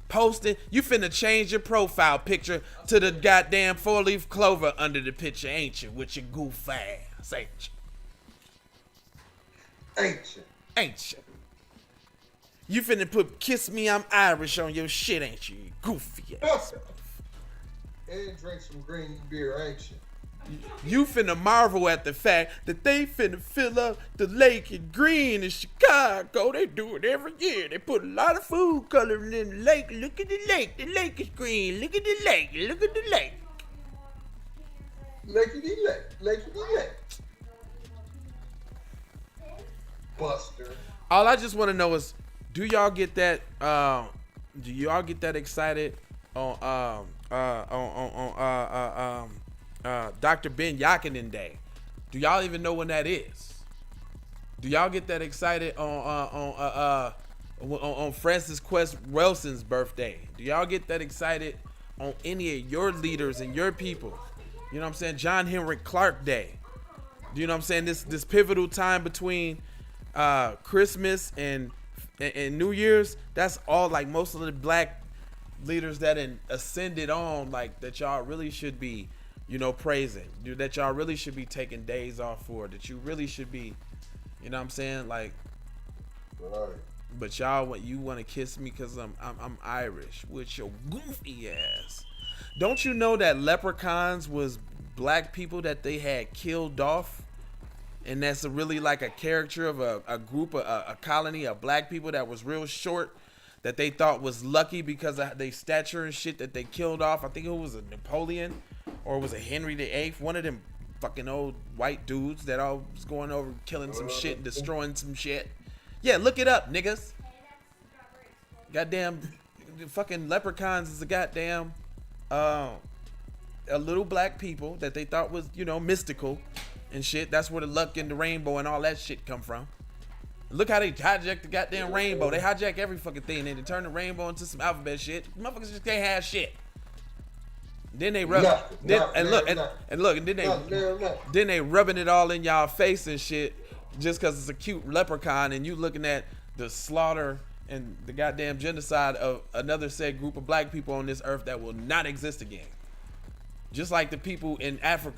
[SPEAKER 2] Posting, you finna change your profile picture to the goddamn 4-leaf clover under the picture, ain't you? With your goof ass, ain't you? Ain't you? You finna put "Kiss Me, I'm Irish" on your shit, ain't you? You goofy ass.
[SPEAKER 5] And drink some green beer, ain't you?
[SPEAKER 2] You finna marvel at the fact that they finna fill up the lake in green in Chicago. They do it every year. They put a lot of food coloring in the lake. Look at the lake. The lake is green. Look at the lake. Look at the lake.
[SPEAKER 5] Lake. Buster.
[SPEAKER 2] All I just want to know is, do y'all get that? Do y'all get that excited on Dr. Ben Yakinen Day? Do y'all even know when that is? Do y'all get that excited on Francis Quest Wilson's birthday? Do y'all get that excited on any of your leaders and your people? You know what I'm saying? John Henry Clark Day. Do you know what I'm saying? This pivotal time between Christmas and New Year's. That's all, like, most of the black leaders that ascended on, like, that y'all really should be, you know, praising, dude, that y'all really should be taking days off for, that you really should be, you know what I'm saying, like,
[SPEAKER 5] Right.
[SPEAKER 2] but y'all, you want to kiss me because I'm Irish with your goofy ass. Don't you know that leprechauns was black people that they had killed off, and that's really like a caricature of a group of a colony of black people that was real short, that they thought was lucky because of their stature and shit, that they killed off. I think it was a Napoleon or was it Henry VIII, one of them fucking old white dudes that all was going over killing some shit and destroying some shit. Yeah, look it up, niggas. Goddamn, fucking leprechauns is a goddamn a little black people that they thought was, you know, mystical and shit. That's where the luck and the rainbow and all that shit come from. Look how they hijacked the goddamn rainbow. They hijack every fucking thing and they turn the rainbow into some alphabet shit. Motherfuckers just can't have shit. Then they rub then they rubbing it all in y'all face and shit just cause it's a cute leprechaun and you looking at the slaughter and the goddamn genocide of another said group of black people on this earth that will not exist again. Just like the people in Africa,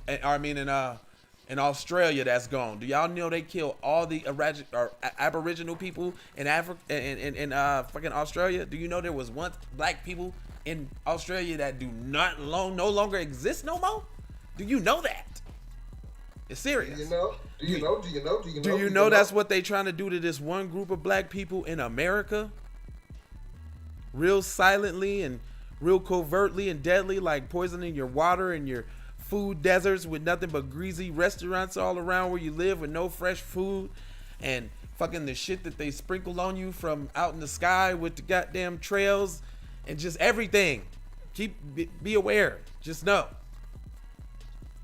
[SPEAKER 2] in Australia that's gone. Do y'all know they kill all the Aboriginal people in Africa, in fucking Australia? Do you know there was once black people in Australia that do no longer exist no more? Do you know that? It's serious.
[SPEAKER 5] Do you
[SPEAKER 2] know that's what they trying to do to this one group of black people in America? Real silently and real covertly and deadly, like poisoning your water and your food deserts with nothing but greasy restaurants all around where you live with no fresh food, and fucking the shit that they sprinkle on you from out in the sky with the goddamn trails and just everything. Be aware. Just know.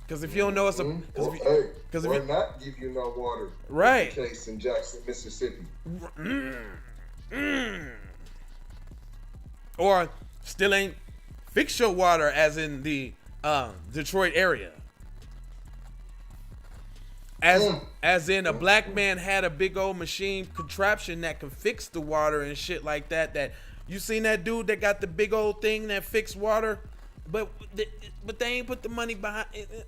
[SPEAKER 2] Because if you don't know, it's
[SPEAKER 5] not give you no water.
[SPEAKER 2] Right.
[SPEAKER 5] Case in Jackson, Mississippi.
[SPEAKER 2] Or still ain't fix your water, as in the Detroit area. As in a black man had a big old machine contraption that could fix the water and shit like that. That you seen that dude that got the big old thing that fixed water, but they ain't put the money behind it.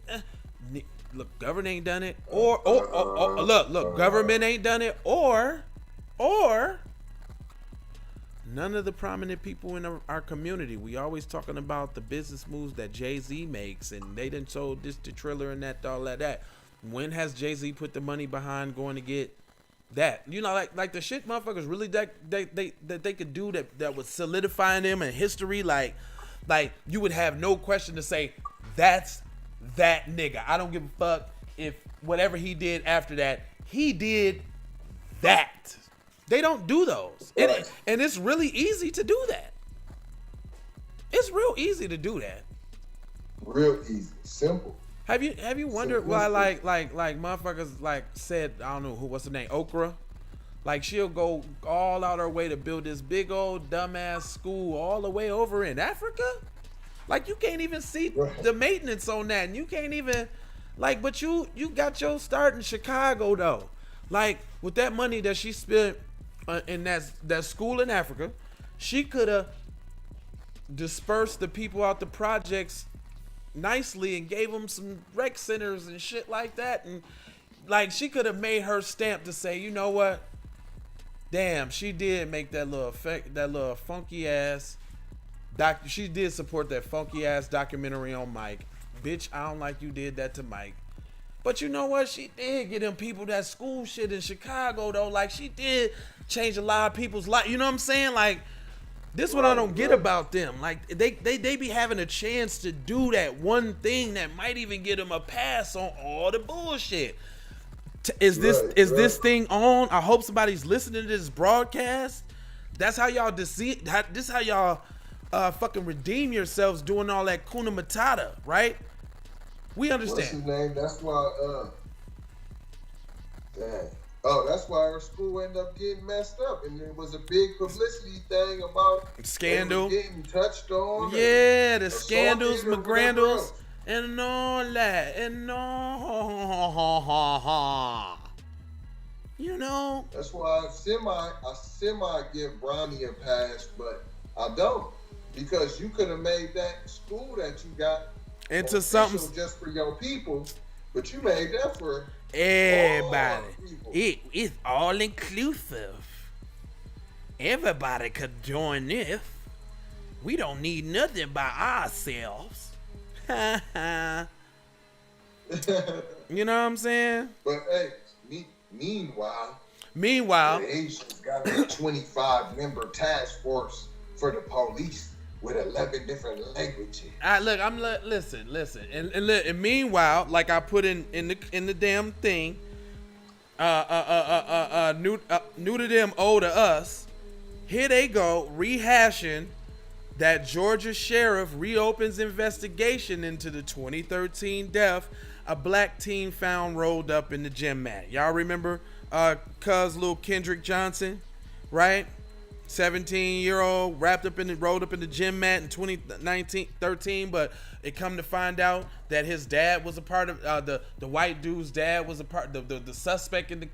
[SPEAKER 2] Look, government ain't done it, or look, government ain't done it, or none of the prominent people in our community. We always talking about the business moves that Jay-Z makes, and they done sold this to Triller and that, all that. When has Jay-Z put the money behind going to get that? You know, like the shit motherfuckers really that they could do that would solidify them in history. Like you would have no question to say that's that nigga. I don't give a fuck if whatever he did after that, he did that. They don't do those.
[SPEAKER 5] Right.
[SPEAKER 2] And it's really easy to do that. It's real easy to do that.
[SPEAKER 5] Real easy, simple.
[SPEAKER 2] Have you wondered why like motherfuckers like said, I don't know what's the name, Okra? Like she'll go all out her way to build this big old dumbass school all the way over in Africa? Like you can't even see the maintenance on that, and you can't even like, but you got your start in Chicago though. Like with that money that she spent in that school in Africa, she could have dispersed the people out the projects nicely and gave them some rec centers and shit like that, and like she could have made her stamp to say, you know what? Damn, she did make that little funky ass she did support that funky ass documentary on Mike. Bitch, I don't like you did that to Mike. But you know what? She did get them people that school shit in Chicago though. Like she did change a lot of people's life. You know what I'm saying? Like this what I don't get about them. Like they be having a chance to do that one thing that might even get them a pass on all the bullshit. Is this thing on? I hope somebody's listening to this broadcast. That's how y'all deceive. This is how y'all fucking redeem yourselves doing all that kuna matata, right? We understand.
[SPEAKER 5] What's his name? That's why. Dang. Oh, that's why our school ended up getting messed up, and it was a big publicity thing about
[SPEAKER 2] scandal
[SPEAKER 5] getting touched on.
[SPEAKER 2] Yeah, the scandals, McGrandles, and all that, and all. You know.
[SPEAKER 5] That's why I semi give Bronny a pass, but I don't, because you could have made that school that you got
[SPEAKER 2] into something
[SPEAKER 5] just for your people, but you made that for
[SPEAKER 2] everybody. It's all inclusive. Everybody could join this. We don't need nothing by ourselves. You know what I'm saying?
[SPEAKER 5] But hey, meanwhile,
[SPEAKER 2] the
[SPEAKER 5] Asians got a 25-member task force for the police with 11 different languages.
[SPEAKER 2] Look, listen, and meanwhile, like I put in the damn thing, new to them, old to us. Here they go rehashing that Georgia sheriff reopens investigation into the 2013 death of black teen found rolled up in the gym mat. Y'all remember cuz little Kendrick Johnson, right? 17-year-old rolled up in the gym mat in 2013, but it come to find out that his dad was a part of the white dude's dad was a part the suspect in the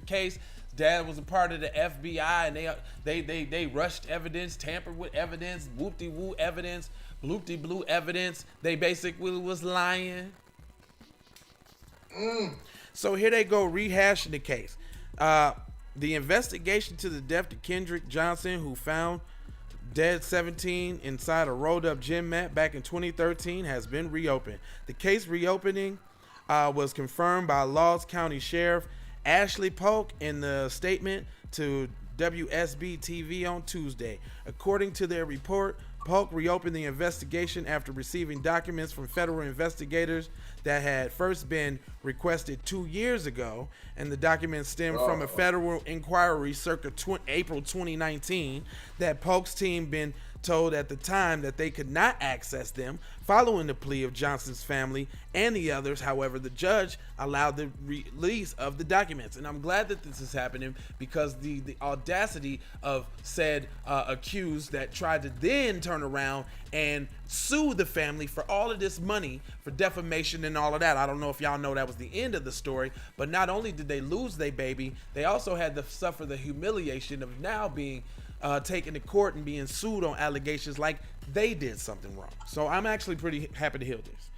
[SPEAKER 2] case. Dad was a part of the FBI, and they rushed evidence, tampered with evidence, whoop-de-woo evidence, bloop-de-blue evidence. They basically was lying. So here they go rehashing the case. The investigation to the death of Kendrick Johnson, who found dead 17 inside a rolled up gym mat back in 2013, has been reopened. The case reopening was confirmed by Laws County Sheriff Ashley Polk in the statement to WSB TV on Tuesday. According to their report, Polk reopened the investigation after receiving documents from federal investigators that had first been requested 2 years ago, and the documents stemmed from a federal inquiry circa April 2019 that Polk's team been told at the time that they could not access them following the plea of Johnson's family and the others. However, the judge allowed the release of the documents, and I'm glad that this is happening because the audacity of said accused that tried to then turn around and sue the family for all of this money for defamation and all of that. I don't know if y'all know that was the end of the story, but not only did they lose their baby, they also had to suffer the humiliation of now being taken to court and being sued on allegations like they did something wrong. So I'm actually pretty happy to hear this.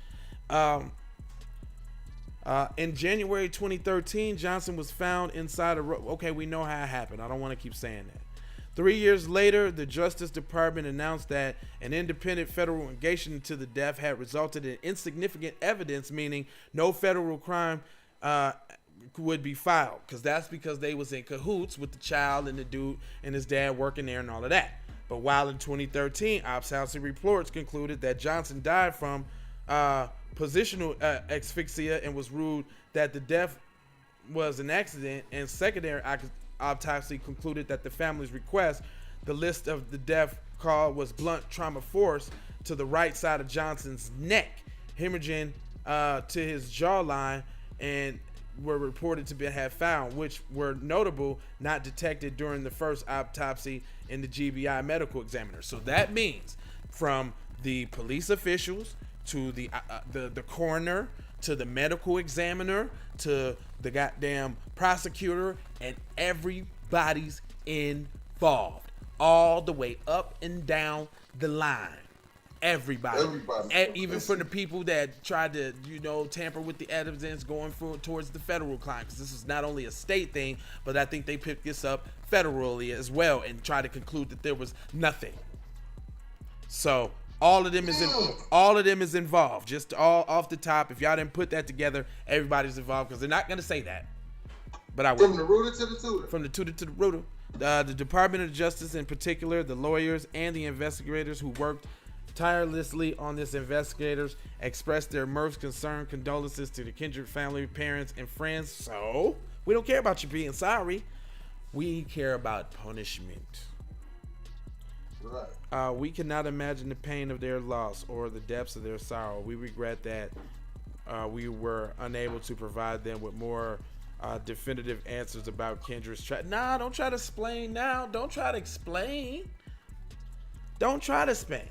[SPEAKER 2] In January 2013, Johnson was found inside a okay, we know how it happened. I don't want to keep saying that. 3 years later, the Justice Department announced that an independent federal investigation into the death had resulted in insignificant evidence, meaning no federal crime would be filed, because they was in cahoots with the child and the dude and his dad working there and all of that. But while in 2013, autopsy reports concluded that Johnson died from positional asphyxia and was ruled that the death was an accident, and secondary autopsy concluded that the family's request, the list of the death cause was blunt trauma force to the right side of Johnson's neck, hemorrhaging to his jawline, and were reported to have found, which were notable, not detected during the first autopsy in the GBI medical examiner. So that means from the police officials to the coroner to the medical examiner to the goddamn prosecutor, and everybody's involved all the way up and down the line. Everybody. Even for the people that tried to, tamper with the evidence going towards the federal crime, because this is not only a state thing, but I think they picked this up federally as well and tried to conclude that there was nothing. So all of them is involved. Just all off the top, if y'all didn't put that together, everybody's involved, because they're not gonna say that. But I will.
[SPEAKER 5] From the rooter to the tutor.
[SPEAKER 2] From the tutor to the rooter. The Department of Justice in particular, the lawyers and the investigators who worked tirelessly on this investigators expressed their immense concern, condolences to the Kendrick family, parents, and friends. So we don't care about you being sorry. We care about punishment.
[SPEAKER 5] Right.
[SPEAKER 2] We cannot imagine the pain of their loss or the depths of their sorrow. We regret that we were unable to provide them with more definitive answers about Kendrick's don't try to explain now. Don't try to explain. Don't try to explain.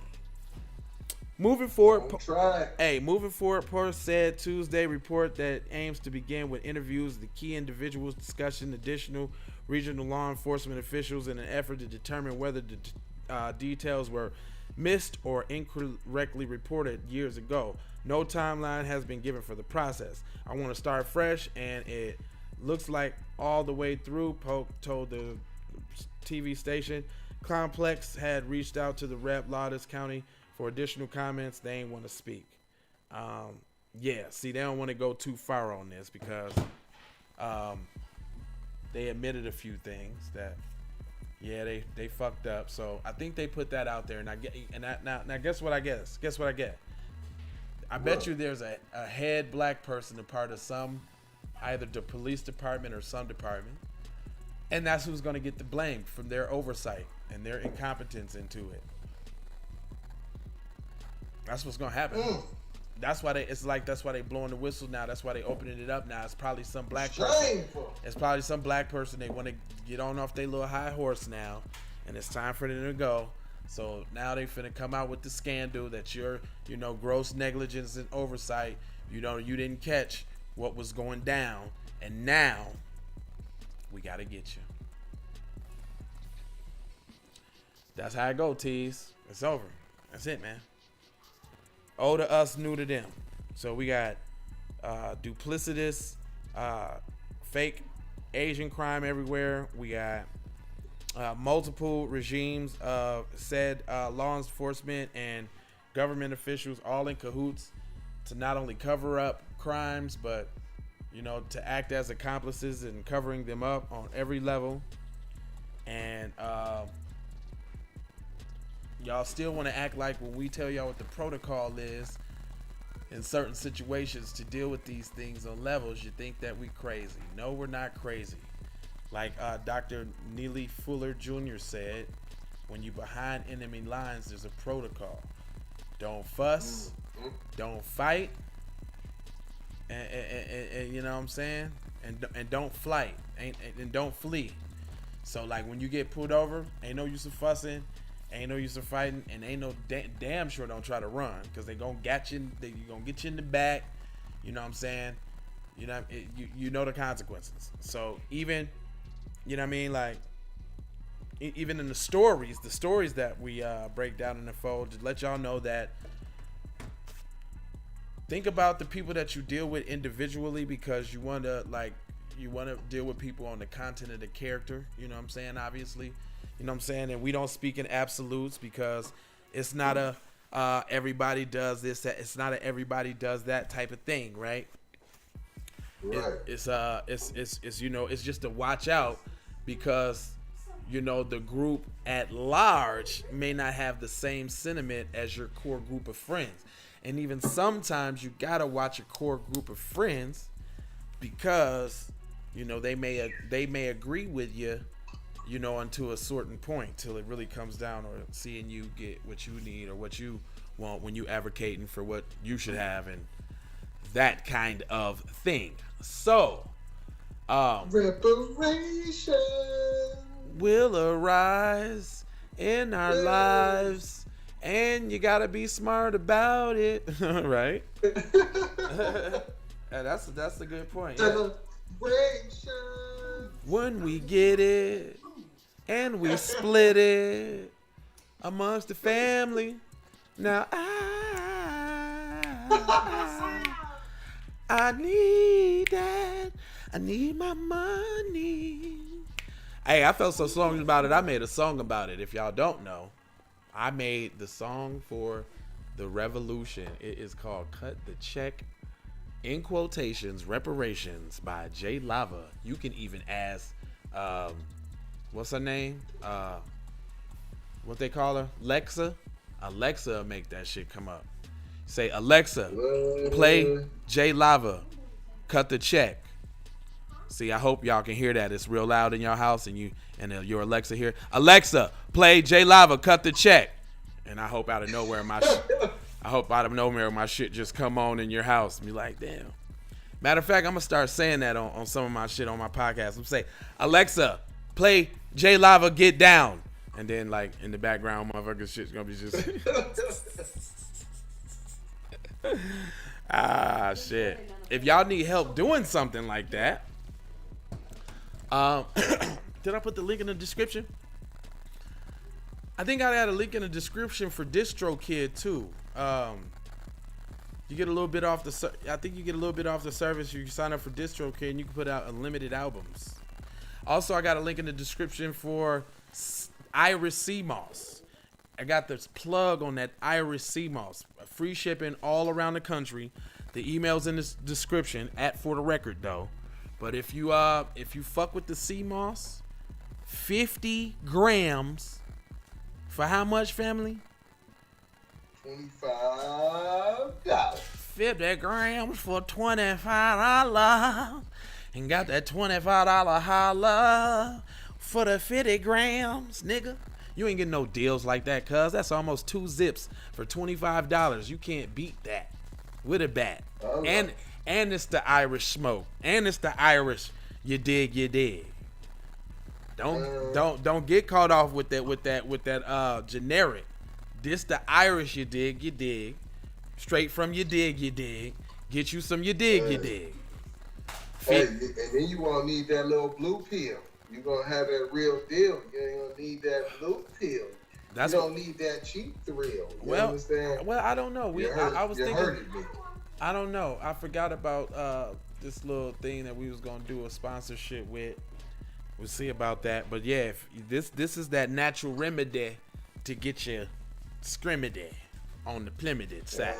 [SPEAKER 2] Moving forward, Port said Tuesday report that aims to begin with interviews of the key individuals, discussion additional regional law enforcement officials in an effort to determine whether the details were missed or incorrectly reported years ago. No timeline has been given for the process. I want to start fresh, and it looks like all the way through, Polk told the TV station. Complex had reached out to the rep Loudest County for additional comments. They ain't want to speak. See, they don't want to go too far on this because they admitted a few things that, they fucked up. So I think they put that out there, now guess what I guess? Guess what I get? I bet you there's a head black person, a part of either the police department or some department, and that's who's going to get the blame from their oversight and their incompetence into it. That's what's gonna happen. That's why they blowing the whistle now. That's why they opening it up now. It's probably some black person. It's probably some black person. They want to get on off their little high horse now, and it's time for them to go. So now they finna come out with the scandal that you're, gross negligence and oversight. You didn't catch what was going down, and now we gotta get you. That's how it go, Tease. It's over. That's it, man. Old to us, new to them. So we got duplicitous, fake Asian crime everywhere. We got multiple regimes of said law enforcement and government officials all in cahoots to not only cover up crimes, but to act as accomplices and covering them up on every level. And y'all still want to act like when we tell y'all what the protocol is in certain situations to deal with these things on levels, you think that we crazy. No, we're not crazy. Like Dr. Neely Fuller Jr. said, when you behind enemy lines, there's a protocol. Don't fuss, don't fight, and you know what I'm saying? And don't flight, and don't flee. So like when you get pulled over, ain't no use of fussing, ain't no use of fighting, and ain't no damn sure don't try to run, because they gonna get you. They gonna get you in the back. You know what I'm saying? You know the consequences. So even, you know what I mean, like even in the stories that we break down in the fold, to let y'all know that think about the people that you deal with individually, because you want to deal with people on the content of the character. You know what I'm saying? Obviously. You know what I'm saying? And we don't speak in absolutes, because it's not a everybody does this. It's not a everybody does that type of thing, right?
[SPEAKER 5] Right.
[SPEAKER 2] It's just to watch out, because the group at large may not have the same sentiment as your core group of friends. And even sometimes you gotta watch a core group of friends because, you know, they may agree with you, you know, until a certain point, till it really comes down or seeing you get what you need or what you want when you advocating for what you should have and that kind of thing. So,
[SPEAKER 5] reparation
[SPEAKER 2] will arise in our lives, and you gotta be smart about it, right? That's a good point. Yeah. When we get it and we split it amongst the family. Now I need that. I need my money. Hey, I felt so strong about it. I made a song about it. If y'all don't know, I made the song for the revolution. It is called "Cut the Check," in quotations, reparations by J Lava. You can even ask, what's her name? What they call her? Lexa. Alexa will make that shit come up. Say, Alexa, play J Lava, "Cut the Check." See, I hope y'all can hear that. It's real loud in your house, and your Alexa here. Alexa, play J Lava, "Cut the Check." And I hope out of nowhere my shit just come on in your house and be like, damn. Matter of fact, I'm gonna start saying that on some of my shit on my podcast. I'm gonna say, Alexa, play J Lava, "Get Down," and then like in the background, motherfuckers shit's gonna be just shit. If y'all need help doing something like that, did I put the link in the description? I think I had a link in the description for Distro Kid too. You get a little bit off the. I think you get a little bit off the service. You sign up for Distro Kid and you can put out unlimited albums. Also, I got a link in the description for Iris SeaMoss. I got this plug on that Iris SeaMoss. Free shipping all around the country. The email's in the description at fortherecorddoe. But if you fuck with the SeaMoss, 50 grams for how much, family?
[SPEAKER 5] $25.
[SPEAKER 2] 50 grams for $25. And got that $25 holla for the 50 grams, nigga. You ain't getting no deals like that, cuz. That's almost 2 zips for $25. You can't beat that with a bat. Oh, and it's the Irish smoke. And it's the Irish, you dig. Don't get caught off with that generic. This the Irish, you dig. Straight from you dig. Get you some you dig.
[SPEAKER 5] Hey, and then you won't need that little blue pill. You're going to have that real deal. You ain't going to need that blue pill. You don't need that cheap thrill. You understand?
[SPEAKER 2] Well, I don't know. I was thinking.
[SPEAKER 5] Me.
[SPEAKER 2] I don't know. I forgot about this little thing that we was going to do a sponsorship with. We'll see about that. But yeah, if this is that natural remedy to get your scrimity on the plimited side,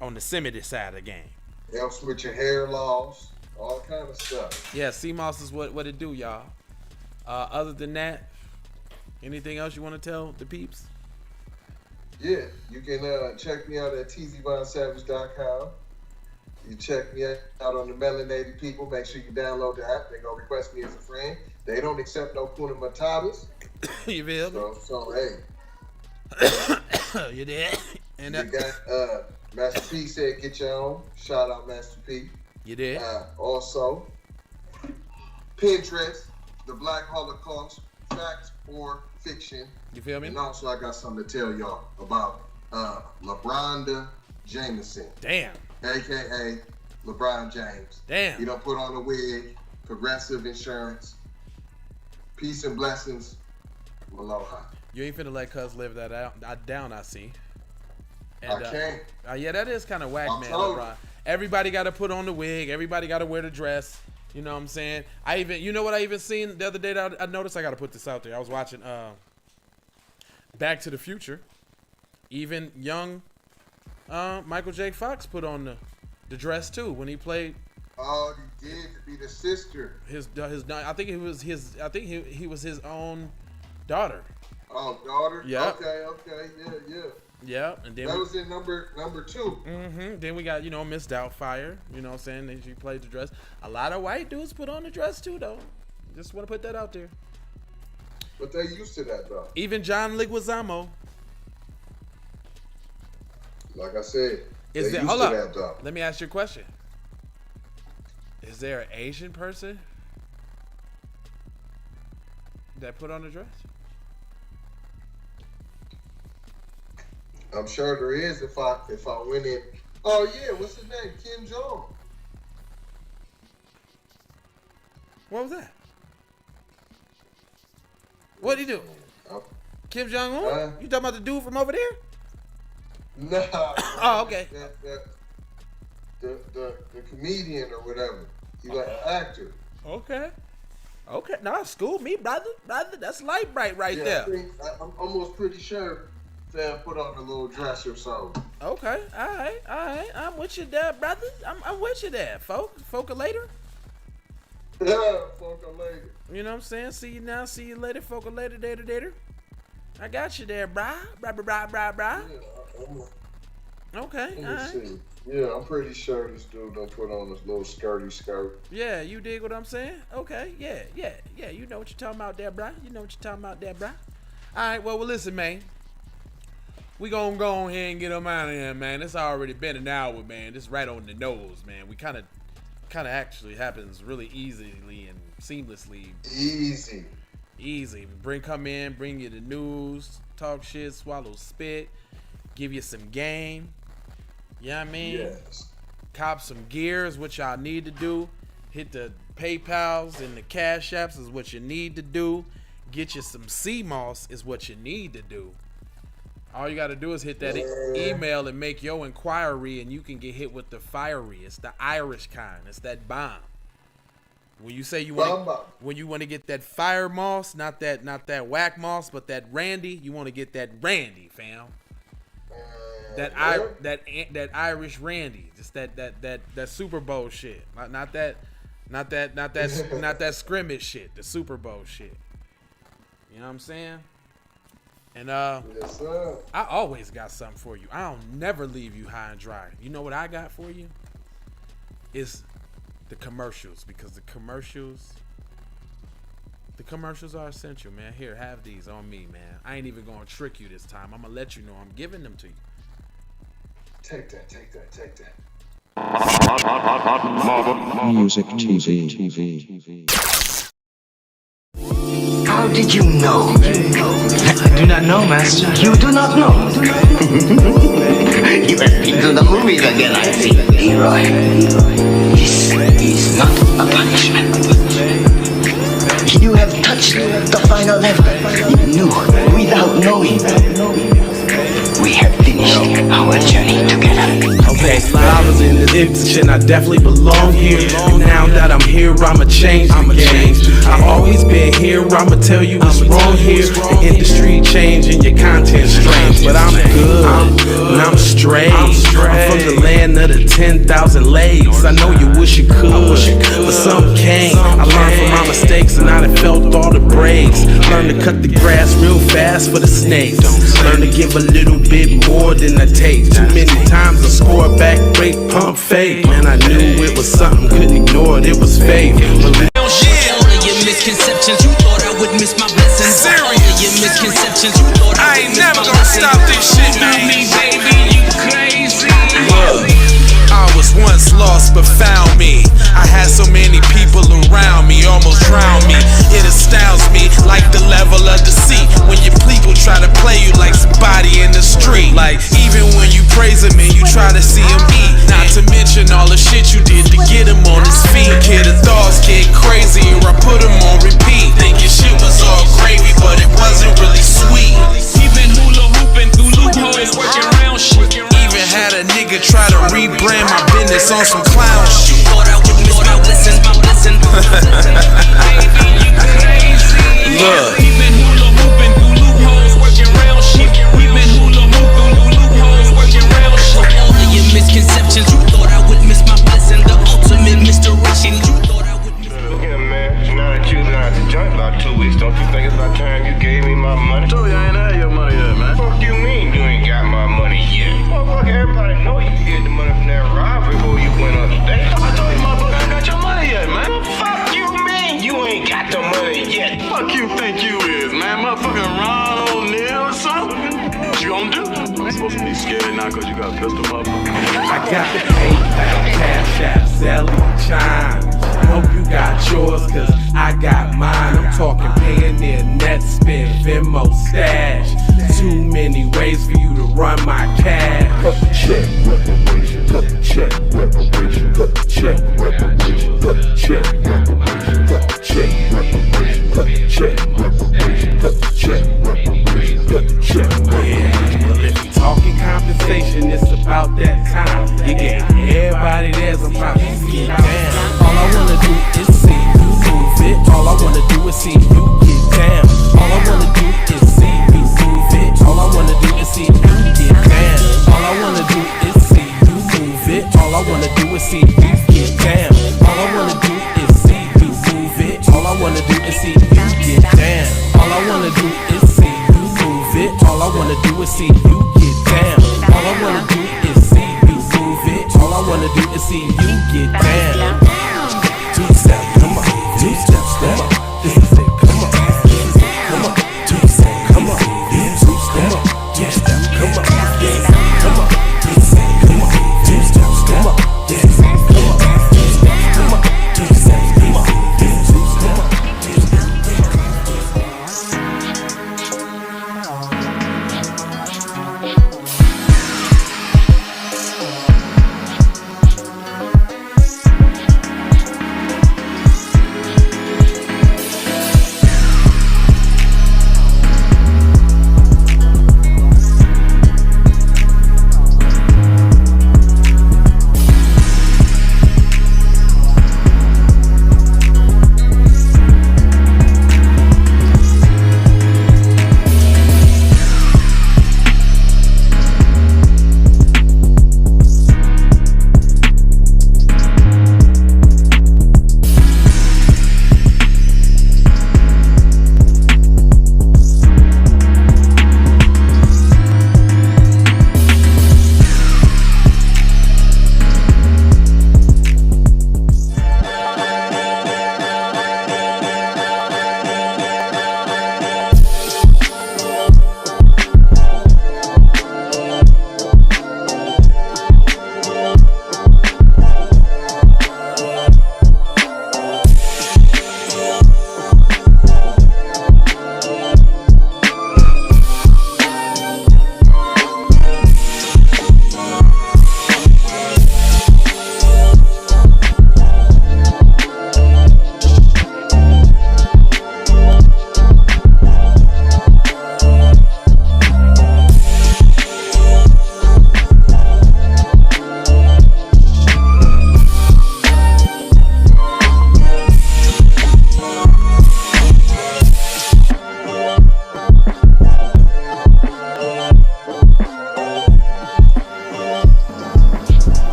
[SPEAKER 2] on the simity side of the game.
[SPEAKER 5] Helps with your hair loss, all kind of stuff.
[SPEAKER 2] Yeah, SeaMoss is what it do, y'all. Other than that, anything else you want to tell the peeps?
[SPEAKER 5] Yeah, you can check me out at tzvonsavage.com. You check me out on the Melanated People. Make sure you download the app. They're going to request me as a friend. They don't accept no Kuna Matatas.
[SPEAKER 2] You feel me?
[SPEAKER 5] So hey.
[SPEAKER 2] You did? And
[SPEAKER 5] you got Master P said get your own. Shout out Master P.
[SPEAKER 2] You did?
[SPEAKER 5] Also, Pinterest, the Black Holocaust, fact or fiction.
[SPEAKER 2] You feel me?
[SPEAKER 5] And also I got something to tell y'all about LeBronda Jameson.
[SPEAKER 2] Damn.
[SPEAKER 5] AKA LeBron James.
[SPEAKER 2] Damn.
[SPEAKER 5] He don't put on a wig. Progressive Insurance. Peace and blessings. Aloha.
[SPEAKER 2] You ain't finna let cuz live that down, I see. And,
[SPEAKER 5] I can't.
[SPEAKER 2] Yeah, that is kind of whack, man, LeBron. Everybody got to put on the wig. Everybody got to wear the dress. You know what I'm saying? You know what I even seen the other day that I noticed? I got to put this out there. I was watching Back to the Future. Even young Michael J. Fox put on the dress too when he played.
[SPEAKER 5] Oh, he did to be the sister.
[SPEAKER 2] I think he was his own daughter.
[SPEAKER 5] Oh, daughter.
[SPEAKER 2] Yep.
[SPEAKER 5] Okay. Yeah.
[SPEAKER 2] Yep. And then
[SPEAKER 5] that was in number 2.
[SPEAKER 2] Then we got, Miss Doubtfire. You know what I'm saying? And she played the dress. A lot of white dudes put on the dress too, though. Just want to put that out there.
[SPEAKER 5] But they used to that, though.
[SPEAKER 2] Even John Leguizamo.
[SPEAKER 5] Like I said,
[SPEAKER 2] hold up.
[SPEAKER 5] that, though.
[SPEAKER 2] Let me ask you a question. Is there an Asian person that put on a dress?
[SPEAKER 5] I'm sure there is if I went in. Oh yeah, what's his name? Kim Jong.
[SPEAKER 2] What was that? What'd he do? Kim Jong Un? You talking about the dude from over there?
[SPEAKER 5] Nah.
[SPEAKER 2] Oh, okay.
[SPEAKER 5] The comedian or whatever. He's like an actor.
[SPEAKER 2] Okay. Nah, school me, brother. That's light bright right there.
[SPEAKER 5] I'm almost pretty sure Fam put on a little dress or something.
[SPEAKER 2] Okay. All right. I'm with you there, brother. I'm with you there, folk. Folk later.
[SPEAKER 5] Yeah, folk later.
[SPEAKER 2] You know what I'm saying? See you now, see you later, folk later, dater. I got you there, brah.
[SPEAKER 5] Yeah,
[SPEAKER 2] okay, all right.
[SPEAKER 5] See. Yeah, I'm pretty sure this dude done put on this little skirty skirt.
[SPEAKER 2] Yeah, you dig what I'm saying? Okay, yeah. You know what you're talking about there, brah. All right, well, listen, man. We gonna go ahead and get them out of here, man. It's already been an hour, man. This is right on the nose, man. We kind of actually happens really easily and seamlessly. Easy. Come in, bring you the news, talk shit, swallow spit, give you some game. You know what I mean?
[SPEAKER 5] Yes.
[SPEAKER 2] Cop some gears, what y'all need to do. Hit the PayPals and the Cash Apps is what you need to do. Get you some SeaMoss is what you need to do. All you got to do is hit that email and make your inquiry, and you can get hit with the fiery. It's the Irish kind. It's that bomb. When you say you want to get that fire moss, not that whack moss, but that Randy, you want to get that Randy, fam. That Irish Randy, just that Super Bowl shit, not that scrimmage shit, the Super Bowl shit. You know what I'm saying? And
[SPEAKER 5] yes, sir.
[SPEAKER 2] I always got something for you. I'll never leave you high and dry. You know what I got for you? Is the commercials, because the commercials are essential, man. Here, have these on me, man. I ain't even gonna trick you this time. I'm gonna let you know I'm giving them to you.
[SPEAKER 5] Take that.
[SPEAKER 1] Music TV.
[SPEAKER 6] How did you know? I do not know, Master. You do not know? You have been to the movies again, I see. Leroy, this is not a punishment. You have touched the final level. You knew without knowing. We have finished our journey together.
[SPEAKER 7] Okay, I was in the Edition, I definitely belong here. And now that I'm here, I'ma change the game. I've always been here, I'ma tell you what's wrong here. The industry changing, your content's strange. But I'm good, and I'm straight. I'm from the land of the 10,000 legs. I know you wish you could, but some can't. I learned from my mistakes and I done felt all the breaks. Learn to cut the grass real fast for the snakes. Learn to give a little bit more than I take. Too many times I scored back, break, pump, fake. Man, I knew it was something, couldn't ignore it, it was fake.
[SPEAKER 8] All of your misconceptions, you thought I would miss my blessings. All of your misconceptions, you thought I ain't never gonna stop this shit, man. Me, baby, you crazy.
[SPEAKER 7] I was once lost but found me. I had so many people around me, almost drowned me. It astounds me like the level of deceit when your people try to play you like somebody in the street. Like even when you praise him and you try to see him eat. Not to mention all the shit you did to get him on his feet. Kid, the thoughts get crazy or I put him on repeat. Thinking shit was all gravy but it wasn't really sweet.
[SPEAKER 8] Even hula hooping through loopholes, working around shit.
[SPEAKER 7] Even had a nigga try to rebrand my business on some clown shit.
[SPEAKER 8] Thought I would miss my blessings, my blessing. Baby, you crazy.
[SPEAKER 7] Look.
[SPEAKER 8] Even hula hooping through loopholes, working around shit. Even hula hooping through loopholes, working around shit. All of your misconceptions, you thought I would miss my blessing. The ultimate misdirection, you thought I would miss.
[SPEAKER 9] Look here, man. Now that you've been out the joint about 2 weeks, don't you think it's about time you gave me my money?
[SPEAKER 10] So I ain't
[SPEAKER 9] supposed to be scared now because you got a pistol up?
[SPEAKER 7] I got the PayPal, Cash App, Zelly, Chime. Hope you got yours, cause I got mine. I'm talking Payoneer, Netspend, Venmo, Stash. Too many ways for you to run my cash.
[SPEAKER 1] Cut the check, reparation. Cut the check, reparation. Cut the check, reparation. Cut the check, reparation. Cut the check, reparation. Cut the check, reparation. Cut the check, reparation. Cut the check, reparation.
[SPEAKER 7] Well, if you talking compensation, it's about that time. You get everybody there's about to get down. All I wanna do is see you move it. All I wanna do is see you get down. All I wanna do is see you move it. All I wanna do is see you get down. All I wanna do is see you move it. All I wanna do is see you get down. All I wanna do is see you move it. All I wanna do is see you get down. All I wanna do is see you move it. All I wanna do is see you get down. All I wanna do is see you move it. All I wanna do is see you get down. Two step, come on. Two step, step. This is it, come on. This is it, come on. Two step, come on. Yeah, two step, two step, come on. Yeah, come on. Two step, come on. Two steps, come on. Yeah, come on. Two steps, come on. Two steps, come on. Yeah, two steps, come on.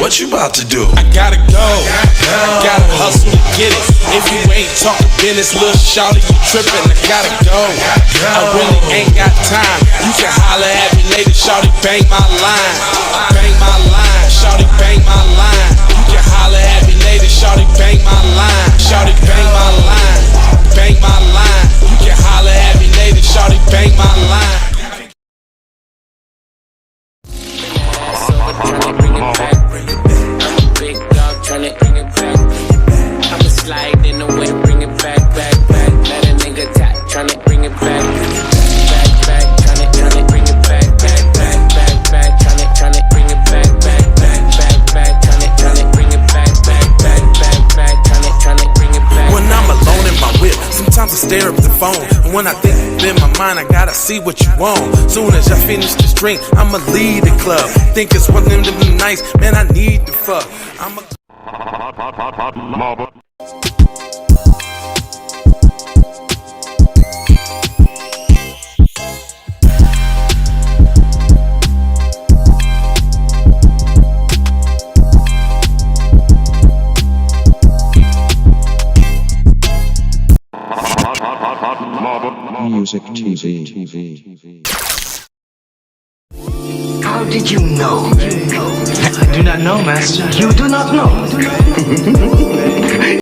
[SPEAKER 7] What you about to do? I gotta go. Gotta hustle to get it. If you ain't talking business, little shawty, you trippin'. I gotta go. I really ain't got time. You can holler at me later, shawty, bang my line. Bang my line, shawty, bang my line. You can holler at me later, shawty, bang my line. Shawty, bang my line. Bang my line. You can holler at me later, shawty, bang my line.
[SPEAKER 8] Bring it back. Big dog.
[SPEAKER 7] stare at the phone. And when I think in my mind, I gotta see what you want. Soon as I finish this drink, I'ma leave the club. Think it's one of them to be nice, man, I need to fuck. I'ma
[SPEAKER 10] Music TV.
[SPEAKER 6] How did you know?
[SPEAKER 10] I do not know, Master.
[SPEAKER 6] You do not know?